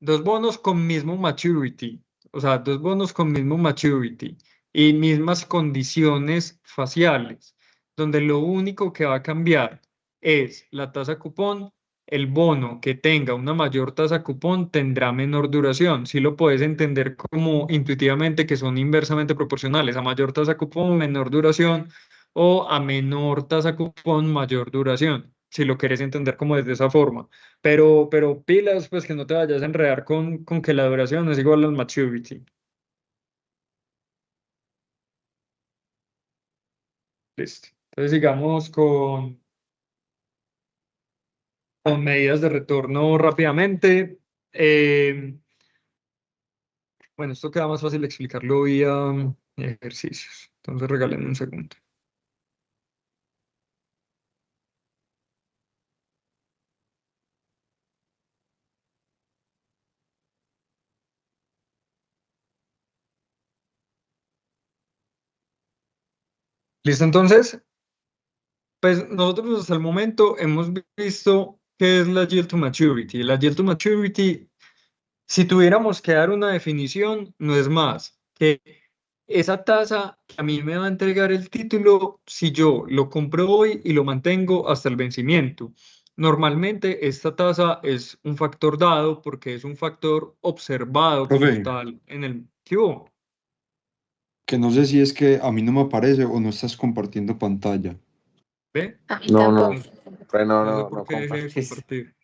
dos bonos con mismo maturity, o sea, dos bonos con mismo maturity y mismas condiciones faciales, donde lo único que va a cambiar es la tasa cupón. El bono que tenga una mayor tasa cupón tendrá menor duración. Si lo puedes entender como intuitivamente que son inversamente proporcionales, a mayor tasa cupón, menor duración, o a menor tasa cupón, mayor duración, si lo quieres entender como desde esa forma. Pero pilas, pues que no te vayas a enredar con que la duración es igual al maturity. Listo. Entonces sigamos con medidas de retorno rápidamente. Bueno, esto queda más fácil explicarlo vía ejercicios. Entonces regalen un segundo. Listo, entonces, pues nosotros hasta el momento hemos visto qué es la yield to maturity. La yield to maturity, si tuviéramos que dar una definición, no es más que esa tasa que a mí me va a entregar el título si yo lo compro hoy y lo mantengo hasta el vencimiento. Normalmente esta tasa es un factor dado porque es un factor observado como Profe, tal en el... ¿Qué hubo? que no sé si es que a mí no me aparece o no estás compartiendo pantalla. ¿Ve? A mí No, tampoco. No sé por qué dejé de compartís. compartir.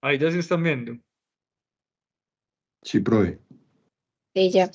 Ahí ya se están viendo. Sí, profe. Sí, ya.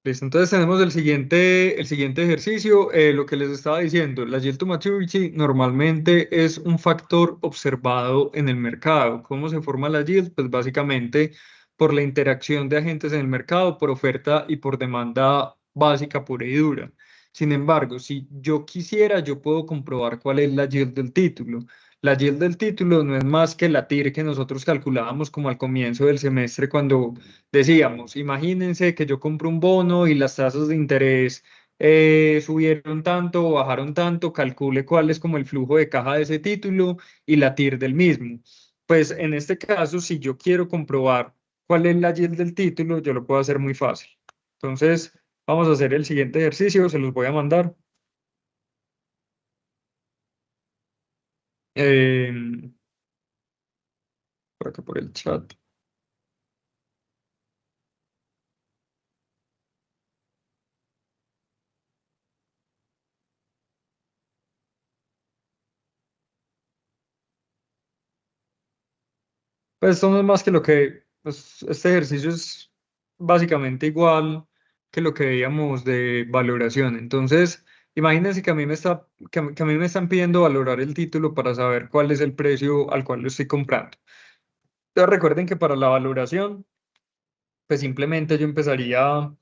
Listo, entonces tenemos el siguiente ejercicio, lo que les estaba diciendo, la yield to maturity normalmente es un factor observado en el mercado. ¿Cómo se forma la yield? Pues básicamente por la interacción de agentes en el mercado, por oferta y por demanda básica pura y dura. Sin embargo, si yo quisiera, yo puedo comprobar cuál es la yield del título. La yield del título no es más que la TIR que nosotros calculábamos como al comienzo del semestre cuando decíamos, imagínense que yo compro un bono y las tasas de interés subieron tanto o bajaron tanto, calcule cuál es como el flujo de caja de ese título y la TIR del mismo. Pues en este caso, si yo quiero comprobar cuál es la yield del título, yo lo puedo hacer muy fácil. Entonces, vamos a hacer el siguiente ejercicio, se los voy a mandar. Em, por acá por el chat. Pues esto no es más que lo que, pues este ejercicio es básicamente igual que lo que veíamos de valoración. Entonces, imagínense que a mí que a mí me están pidiendo valorar el título para saber cuál es el precio al cual lo estoy comprando. Entonces, recuerden que para la valoración, pues simplemente yo empezaría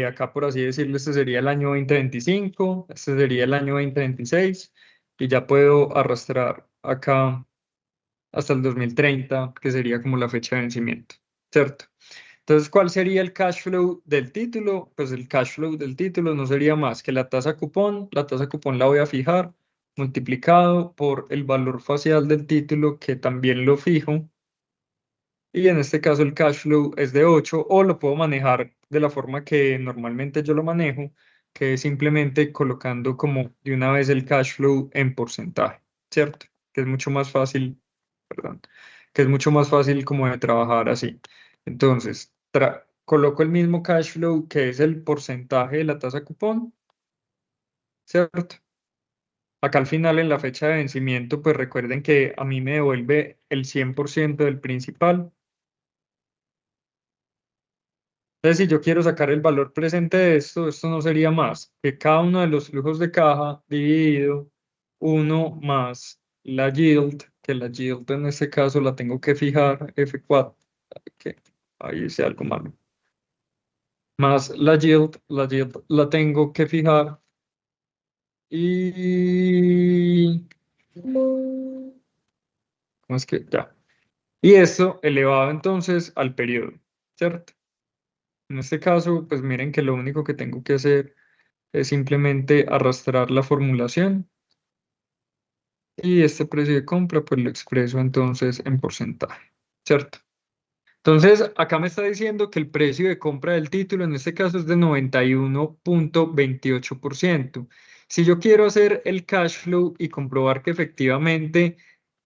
acá, por así decirlo, este sería el año 2025, este sería el año 2026 y ya puedo arrastrar acá hasta el 2030, que sería como la fecha de vencimiento, ¿cierto? Entonces, ¿cuál sería el cash flow del título? Pues el cash flow del título no sería más que la tasa cupón la voy a fijar multiplicado por el valor facial del título, que también lo fijo, y en este caso el cash flow es de 8, o lo puedo manejar de la forma que normalmente yo lo manejo, que es simplemente colocando como de una vez el cash flow en porcentaje, ¿cierto? Que es mucho más fácil, perdón, que es mucho más fácil como de trabajar así. Entonces, coloco el mismo cash flow que es el porcentaje de la tasa cupón, ¿cierto? Acá al final en la fecha de vencimiento, pues recuerden que a mí me devuelve el 100% del principal. Entonces, si yo quiero sacar el valor presente de esto no sería más que cada uno de los flujos de caja dividido 1 más la yield, que la yield en este caso la tengo que fijar, F4, que ahí hice algo malo. Más la yield la tengo que fijar y... ¿Cómo es que? Ya. Y esto elevado entonces al periodo, ¿cierto? En este caso, pues miren que lo único que tengo que hacer es simplemente arrastrar la formulación y este precio de compra pues lo expreso entonces en porcentaje, ¿cierto? Entonces acá me está diciendo que el precio de compra del título en este caso es de 91.28%. Si yo quiero hacer el cash flow y comprobar que efectivamente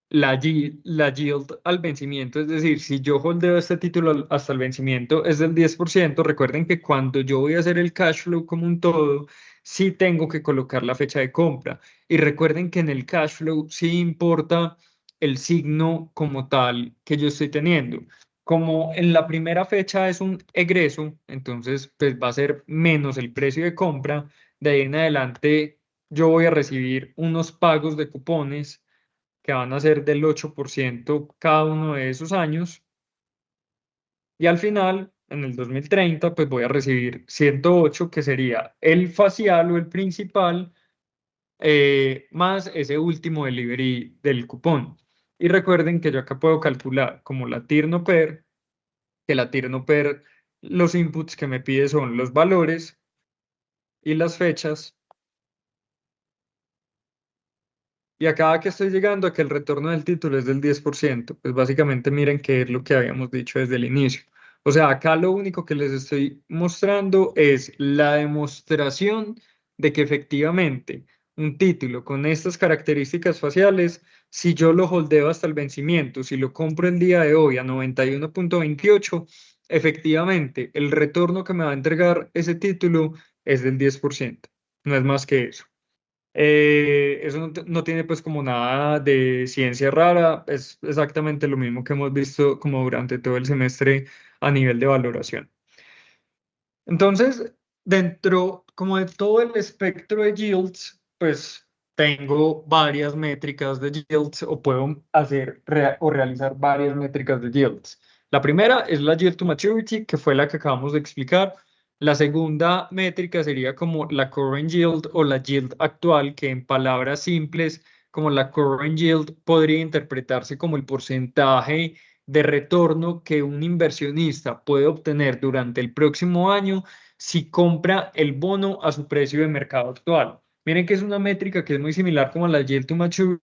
la yield al vencimiento, es decir, si yo holdeo este título hasta el vencimiento es del 10%, recuerden que cuando yo voy a hacer el cash flow como un todo, sí tengo que colocar la fecha de compra. Y recuerden que en el cash flow sí importa el signo como tal que yo estoy teniendo. Como en la primera fecha es un egreso, entonces pues va a ser menos el precio de compra. De ahí en adelante yo voy a recibir unos pagos de cupones que van a ser del 8% cada uno de esos años. Y al final, en el 2030, pues voy a recibir 108, que sería el facial o el principal, más ese último delivery del cupón. Y recuerden que yo acá puedo calcular como la TIR/NOPER, que la TIR/NOPER, los inputs que me pide son los valores y las fechas. Y acá que estoy llegando a que el retorno del título es del 10%, pues básicamente miren qué es lo que habíamos dicho desde el inicio. O sea, acá lo único que les estoy mostrando es la demostración de que efectivamente un título con estas características faciales, si yo lo holdeo hasta el vencimiento, si lo compro el día de hoy a 91.28, efectivamente el retorno que me va a entregar ese título es del 10%. No es más que eso. Eso no tiene pues como nada de ciencia rara, es exactamente lo mismo que hemos visto como durante todo el semestre a nivel de valoración. Entonces, dentro como de todo el espectro de yields, pues tengo varias métricas de yields o puedo hacer o realizar varias métricas de yields. La primera es la yield to maturity, que fue la que acabamos de explicar. La segunda métrica sería como la current yield o la yield actual, que en palabras simples, como la current yield, podría interpretarse como el porcentaje de retorno que un inversionista puede obtener durante el próximo año si compra el bono a su precio de mercado actual. Miren que es una métrica que es muy similar como a la yield to maturity,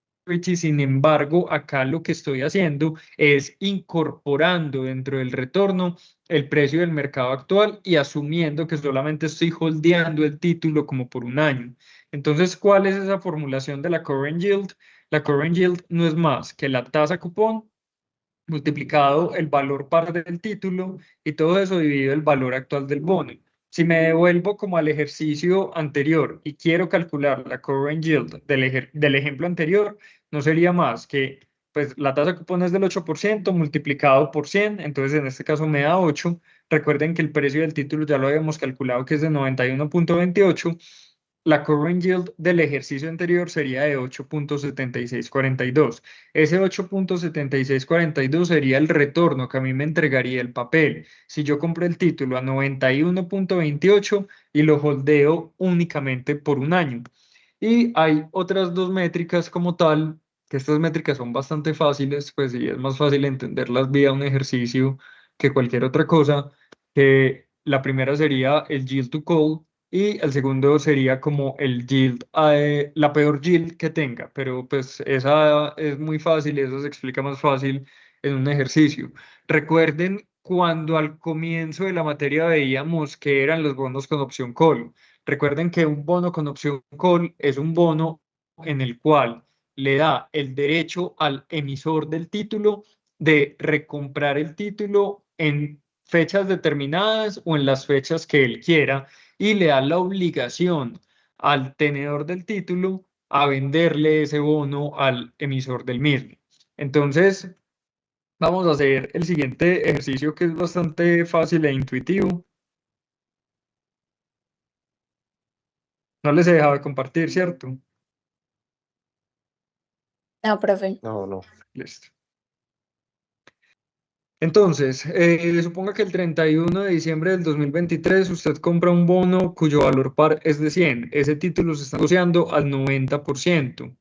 sin embargo, acá lo que estoy haciendo es incorporando dentro del retorno el precio del mercado actual y asumiendo que solamente estoy holdeando el título como por un año. Entonces, ¿cuál es esa formulación de la current yield? La current yield no es más que la tasa cupón multiplicado el valor par del título y todo eso dividido el valor actual del bono. Si me devuelvo como al ejercicio anterior y quiero calcular la current yield del ejemplo anterior, no sería más que pues la tasa de cupón es del 8% multiplicado por 100, entonces en este caso me da 8. Recuerden que el precio del título ya lo habíamos calculado que es de 91.28. La current yield del ejercicio anterior sería de 8.7642. Ese 8.7642 sería el retorno que a mí me entregaría el papel si yo compro el título a 91.28 y lo holdeo únicamente por un año. Y hay otras dos métricas como tal, que estas métricas son bastante fáciles, pues sí, es más fácil entenderlas vía un ejercicio que cualquier otra cosa, que la primera sería el yield to call, y el segundo sería como el yield, la peor yield que tenga, pero pues esa es muy fácil, eso se explica más fácil en un ejercicio. Recuerden cuando al comienzo de la materia veíamos que eran los bonos con opción call. Recuerden que un bono con opción call es un bono en el cual le da el derecho al emisor del título de recomprar el título en fechas determinadas o en las fechas que él quiera y le da la obligación al tenedor del título a venderle ese bono al emisor del mismo. Entonces, vamos a hacer el siguiente ejercicio que es bastante fácil e intuitivo. No les he dejado de compartir, ¿cierto? No, profe. No. Listo. Entonces, suponga que el 31 de diciembre del 2023 usted compra un bono cuyo valor par es de 100. Ese título se está negociando al 90%.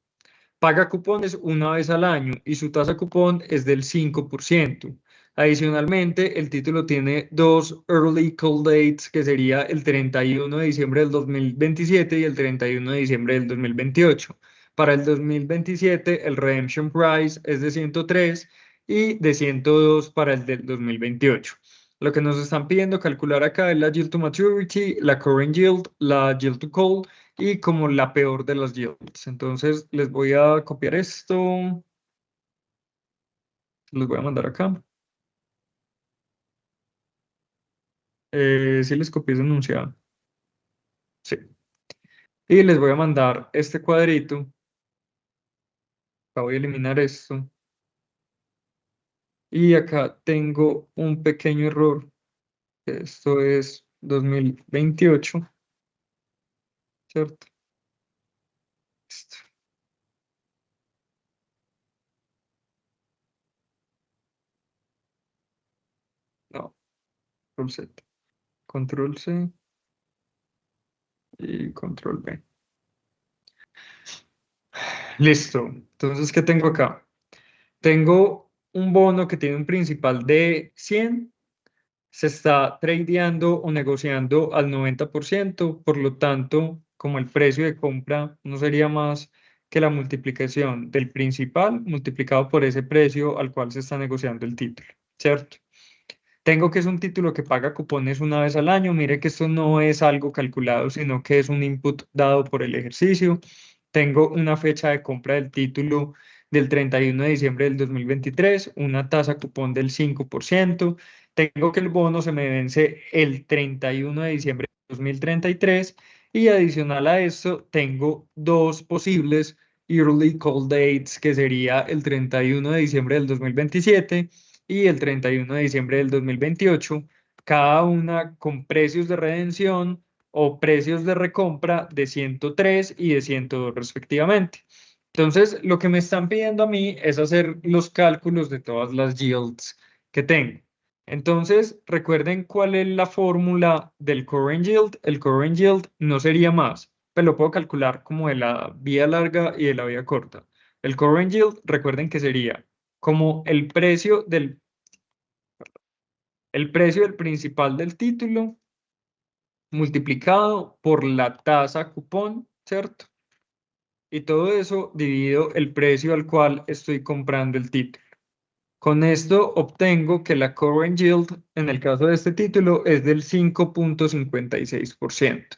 Paga cupones una vez al año y su tasa cupón es del 5%. Adicionalmente, el título tiene dos early call dates, que sería el 31 de diciembre del 2027 y el 31 de diciembre del 2028. Para el 2027, el redemption price es de 103 y de 102 para el del 2028. Lo que nos están pidiendo calcular acá es la yield to maturity, la current yield, la yield to call y como la peor de las yields. Entonces les voy a copiar esto. Los voy a mandar acá. Sí les copié ese enunciado. Sí. Y les voy a mandar este cuadrito. Acá voy a eliminar esto. Y acá tengo un pequeño error. Esto es 2028. ¿Cierto? Listo. No. Control Z. Control C. Y Control V. Listo. Entonces, ¿qué tengo acá? Tengo un bono que tiene un principal de 100, se está tradeando o negociando al 90%, por lo tanto, como el precio de compra no sería más que la multiplicación del principal multiplicado por ese precio al cual se está negociando el título, ¿cierto? Tengo que es un título que paga cupones una vez al año. Mire que esto no es algo calculado, sino que es un input dado por el ejercicio. Tengo una fecha de compra del título del 31 de diciembre del 2023, una tasa cupón del 5%. Tengo que el bono se me vence el 31 de diciembre de 2033 y adicional a esto tengo dos posibles early call dates, que sería el 31 de diciembre del 2027 y el 31 de diciembre del 2028, cada una con precios de redención o precios de recompra de 103 y de 102 respectivamente. Entonces, lo que me están pidiendo a mí es hacer los cálculos de todas las yields que tengo. Entonces, recuerden cuál es la fórmula del current yield. El current yield no sería más, pero lo puedo calcular como de la vía larga y de la vía corta. El current yield, recuerden que sería como el precio del principal del título multiplicado por la tasa cupón, ¿cierto? Y todo eso dividido el precio al cual estoy comprando el título. Con esto obtengo que la current yield en el caso de este título es del 5.56%.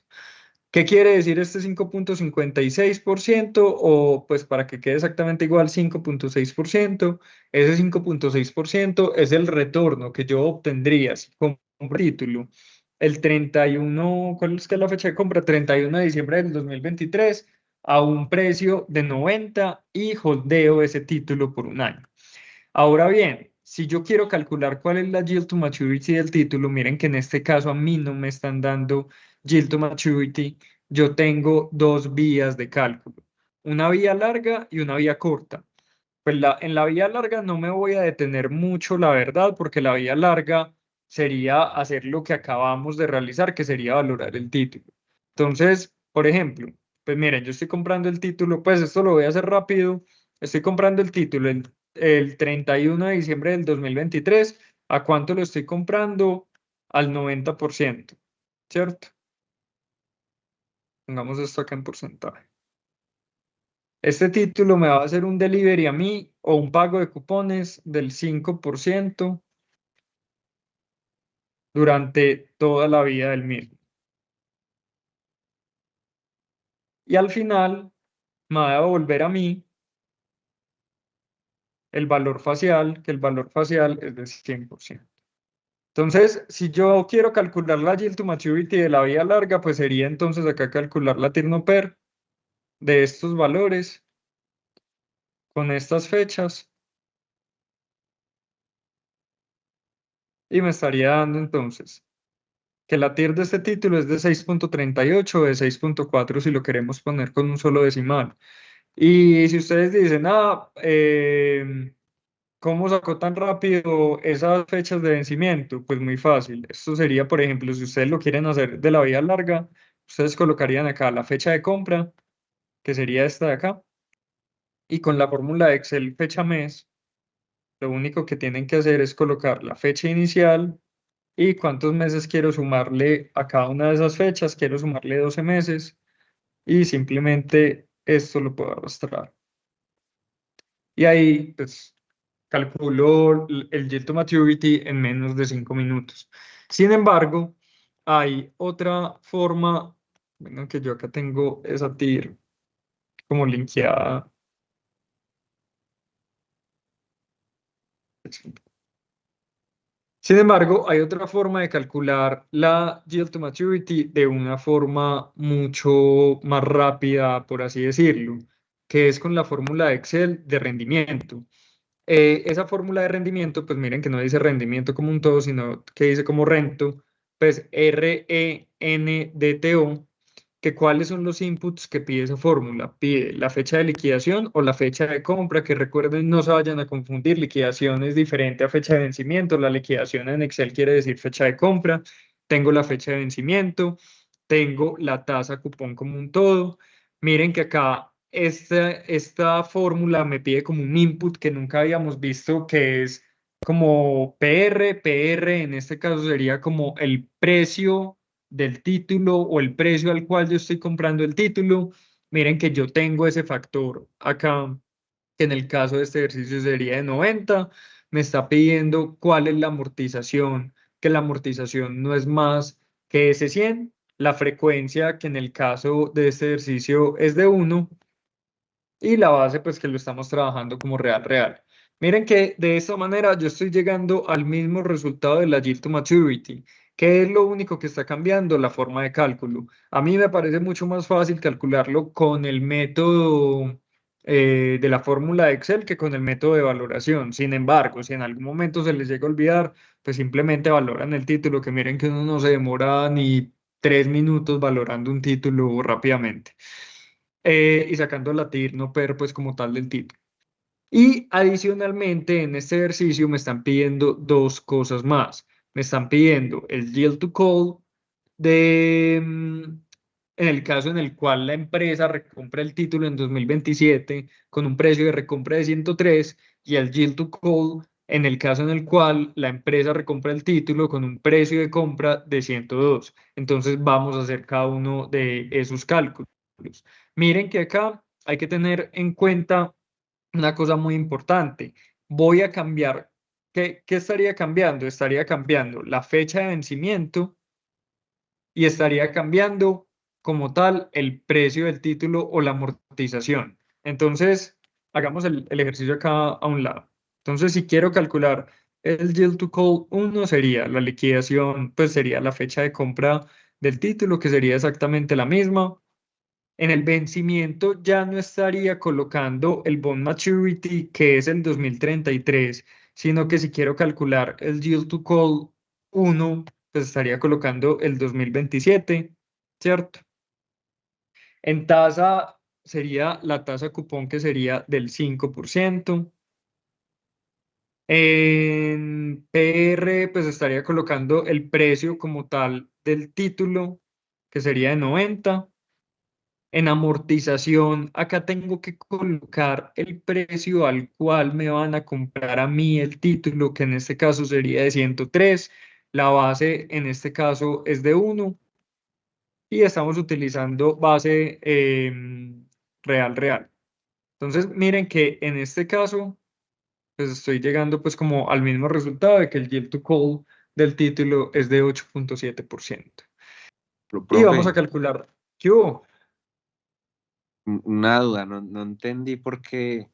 ¿Qué quiere decir este 5.56%? O pues para que quede exactamente igual 5.6%, ese 5.6% es el retorno que yo obtendría si compro un título el 31, ¿cuál es que es la fecha de compra? 31 de diciembre del 2023 a un precio de 90 y holdeo ese título por un año. Ahora bien, si yo quiero calcular cuál es la yield to maturity del título, miren que en este caso a mí no me están dando yield to maturity. Yo tengo dos vías de cálculo, una vía larga y una vía corta. Pues en la vía larga no me voy a detener mucho, la verdad, porque la vía larga sería hacer lo que acabamos de realizar, que sería valorar el título. Entonces, por ejemplo, pues miren, yo estoy comprando el título, pues esto lo voy a hacer rápido. Estoy comprando el título el 31 de diciembre del 2023. ¿A cuánto lo estoy comprando? Al 90%, ¿cierto? Pongamos esto acá en porcentaje. Este título me va a hacer un delivery a mí o un pago de cupones del 5% durante toda la vida del mismo. Y al final me va a devolver a mí el valor facial, que el valor facial es del 100%. Entonces, si yo quiero calcular la yield to maturity de la vida larga, pues sería entonces acá calcular la TIRNOPER de estos valores con estas fechas y me estaría dando entonces que la TIR de este título es de 6.38 o de 6.4 si lo queremos poner con un solo decimal. Y si ustedes dicen, ¿cómo sacó tan rápido esas fechas de vencimiento? Pues muy fácil. Esto sería, por ejemplo, si ustedes lo quieren hacer de la vida larga, ustedes colocarían acá la fecha de compra, que sería esta de acá, y con la fórmula de Excel fecha mes, lo único que tienen que hacer es colocar la fecha inicial y cuántos meses quiero sumarle a cada una de esas fechas. Quiero sumarle 12 meses y simplemente esto lo puedo arrastrar. Y ahí, pues, calculo el yield to maturity en menos de 5 minutos. Sin embargo, hay otra forma, bueno, que yo acá tengo esa TIR como linkeada. Sin embargo, hay otra forma de calcular la yield to maturity de una forma mucho más rápida, por así decirlo, que es con la fórmula de Excel de rendimiento. Esa fórmula de rendimiento, pues miren que no dice rendimiento como un todo, sino que dice como rento, pues RENDTO, que cuáles son los inputs que pide esa fórmula. Pide la fecha de liquidación o la fecha de compra, que recuerden, no se vayan a confundir, liquidación es diferente a fecha de vencimiento, la liquidación en Excel quiere decir fecha de compra, tengo la fecha de vencimiento, tengo la tasa cupón como un todo. Miren que acá esta fórmula me pide como un input que nunca habíamos visto, que es como PR en este caso sería como el precio del título o el precio al cual yo estoy comprando el título. Miren que yo tengo ese factor acá, que en el caso de este ejercicio sería de 90. Me está pidiendo cuál es la amortización, que la amortización no es más que ese 100. La frecuencia, que en el caso de este ejercicio es de 1, y la base pues que lo estamos trabajando como real. Miren que de esta manera yo estoy llegando al mismo resultado de la yield to maturity. ¿Qué es lo único que está cambiando? La forma de cálculo. A mí me parece mucho más fácil calcularlo con el método de la fórmula de Excel que con el método de valoración. Sin embargo, si en algún momento se les llega a olvidar, pues simplemente valoran el título, que miren que uno no se demora ni 3 minutos valorando un título rápidamente. Y sacando la TIR no per pues como tal del título. Y adicionalmente en este ejercicio me están pidiendo dos cosas más. Me están pidiendo el yield to call en el caso en el cual la empresa recompra el título en 2027 con un precio de recompra de 103, y el yield to call en el caso en el cual la empresa recompra el título con un precio de compra de 102. Entonces vamos a hacer cada uno de esos cálculos. Miren que acá hay que tener en cuenta una cosa muy importante. Voy a cambiar. ¿Qué estaría cambiando? Estaría cambiando la fecha de vencimiento y estaría cambiando como tal el precio del título o la amortización. Entonces, hagamos el ejercicio acá a un lado. Entonces, si quiero calcular el yield to call 1, sería la liquidación, pues sería la fecha de compra del título, que sería exactamente la misma. En el vencimiento ya no estaría colocando el bond maturity, que es el 2033, sino que si quiero calcular el yield to call 1, pues estaría colocando el 2027, ¿cierto? En tasa sería la tasa cupón, que sería del 5%. En PR, pues estaría colocando el precio como tal del título, que sería de 90. En amortización, acá tengo que colocar el precio al cual me van a comprar a mí el título, que en este caso sería de 103. La base en este caso es de 1 y estamos utilizando base real. Entonces, miren que en este caso, pues estoy llegando pues como al mismo resultado de que el yield to call del título es de 8.7%. Y vamos a Profe, calcular, ¿qué hubo? una duda, no entendí por qué,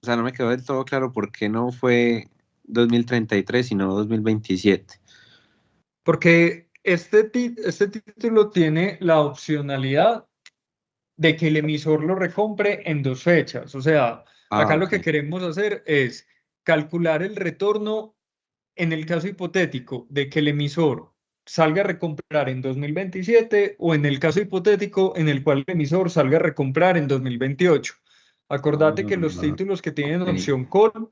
o sea, no me quedó del todo claro por qué no fue 2033 sino 2027. Porque este título tiene la opcionalidad de que el emisor lo recompre en dos fechas. O sea, Ah, acá lo ok. que queremos hacer es calcular el retorno en el caso hipotético de que el emisor salga a recomprar en 2027 o en el caso hipotético en el cual el emisor salga a recomprar en 2028. Acordate que los Ah, títulos que tienen ok. opción call,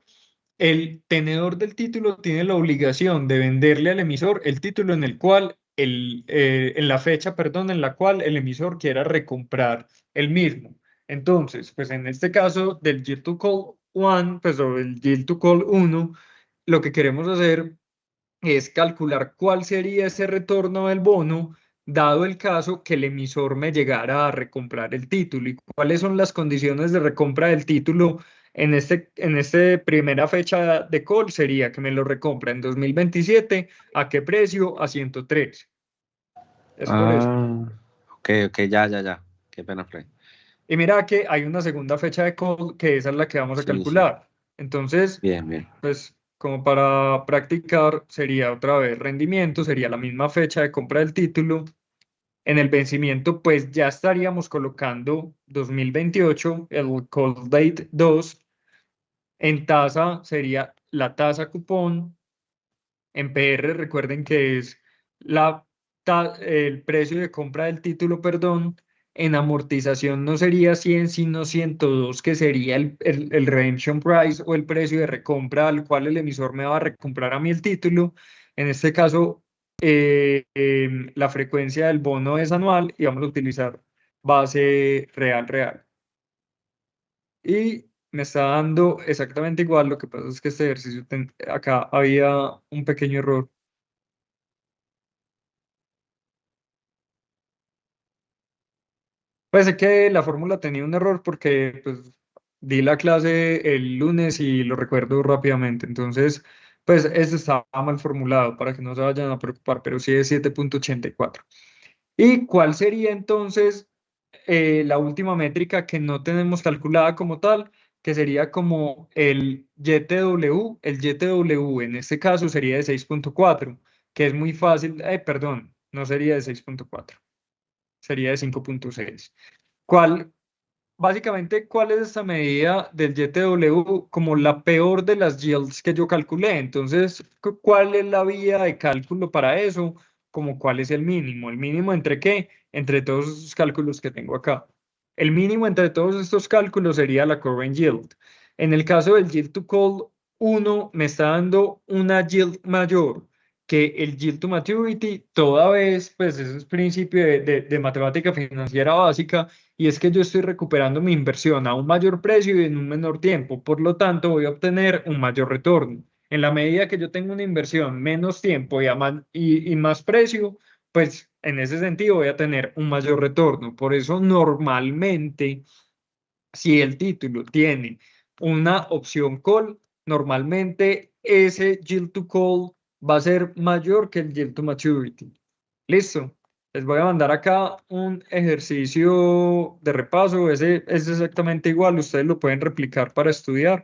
el tenedor del título tiene la obligación de venderle al emisor el título en el cual en la fecha, perdón, en la cual el emisor quiera recomprar el mismo. Entonces, pues en este caso del Yield to Call 1, pues o el Yield to Call 1, lo que queremos hacer es calcular cuál sería ese retorno del bono, dado el caso que el emisor me llegara a recomprar el título y cuáles son las condiciones de recompra del título en este primera fecha de call sería que me lo recompra en 2027, ¿a qué precio? A 103. Es por eso. Ah, ok, ya. Qué pena, Fred. Y mira que hay una segunda fecha de call que esa es la que vamos a Sí. calcular. Entonces, Bien. pues como para practicar sería otra vez rendimiento, sería la misma fecha de compra del título. En el vencimiento, pues ya estaríamos colocando 2028, el call date 2. En tasa sería la tasa cupón. En PR, recuerden que es el precio de compra del título, perdón. En amortización no sería 100, sino 102, que sería el redemption price o el precio de recompra al cual el emisor me va a recomprar a mí el título. En este caso, la frecuencia del bono es anual y vamos a utilizar base real. Y me está dando exactamente igual, lo que pasa es que este ejercicio acá había un pequeño error. Pues sé que la fórmula tenía un error porque pues, di la clase el lunes y lo recuerdo rápidamente. Entonces, pues eso estaba mal formulado para que no se vayan a preocupar, pero sí es 7.84. ¿Y cuál sería entonces la última métrica que no tenemos calculada como tal? Que sería como el YTW. El YTW en este caso sería de 6.4, que es muy fácil. Perdón, no sería de 6.4, sería de 5.6. ¿Cuál, básicamente, cuál es esta medida del YTW como la peor de las yields que yo calculé? Entonces, ¿cuál es la vía de cálculo para eso? Como cuál es el mínimo. ¿El mínimo entre qué? Entre todos esos cálculos que tengo acá. El mínimo entre todos estos cálculos sería la current yield. En el caso del yield to call 1, me está dando una yield mayor que el yield to maturity, toda vez, pues ese es principio de matemática financiera básica, y es que yo estoy recuperando mi inversión a un mayor precio y en un menor tiempo. Por lo tanto, voy a obtener un mayor retorno. En la medida que yo tengo una inversión menos tiempo y más precio, pues en ese sentido voy a tener un mayor retorno. Por eso normalmente, si el título tiene una opción call, normalmente ese yield to call va a ser mayor que el yield to maturity. Listo. Les voy a mandar acá un ejercicio de repaso. Ese es exactamente igual. Ustedes lo pueden replicar para estudiar.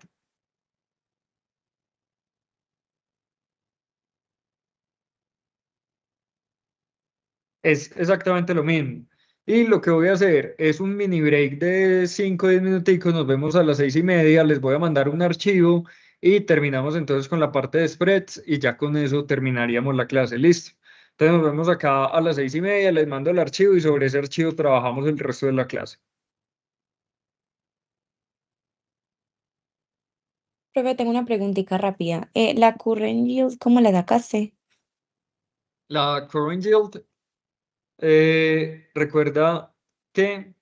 Es exactamente lo mismo. Y lo que voy a hacer es un mini break de 5 o 10 minuticos. Nos vemos a las 6:30. Les voy a mandar un archivo y terminamos entonces con la parte de spreads y ya con eso terminaríamos la clase. Listo. Entonces nos vemos acá a las 6:30. Les mando el archivo y sobre ese archivo trabajamos el resto de la clase. Profe, tengo una preguntita rápida. ¿La current yield cómo la sacaste? La current yield, recuerda que...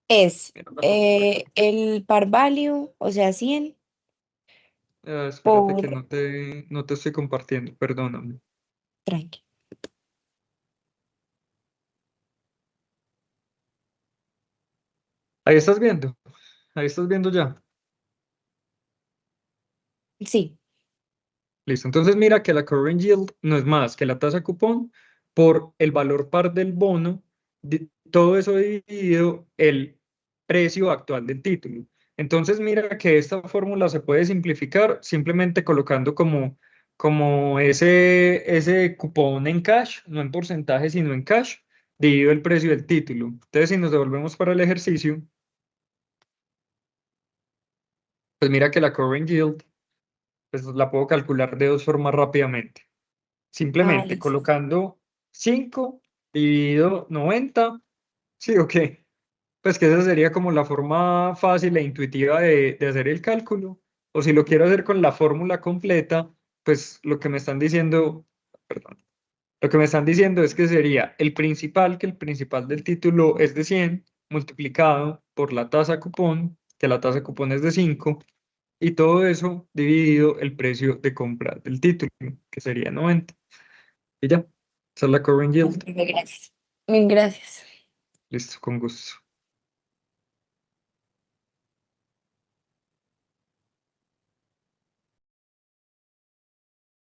Es Mira, me acuerdo por aquí. el par value, o sea, 100 Espérate que por... no te estoy compartiendo, perdóname. Tranqui. Ahí estás viendo. Ahí estás viendo ya. Sí. Listo. Entonces mira que la current yield no es más que la tasa cupón por el valor par del bono, todo eso dividido el precio actual del título. Entonces mira que esta fórmula se puede simplificar simplemente colocando como ese cupón en cash, no en porcentaje, sino en cash, dividido el precio del título. Entonces si nos devolvemos para el ejercicio, pues mira que la current yield pues la puedo calcular de dos formas rápidamente. Simplemente Listo. colocando 5 dividido 90, ¿sí o qué? Pues que esa sería como la forma fácil e intuitiva de hacer el cálculo. O si lo quiero hacer con la fórmula completa, pues lo que me están diciendo, perdón, lo que me están diciendo es que sería el principal, que el principal del título es de 100, multiplicado por la tasa cupón, que la tasa cupón es de 5, y todo eso dividido el precio de compra del título, que sería 90. Y ya, esa es la current yield. Gracias. Mil gracias. Listo, con gusto.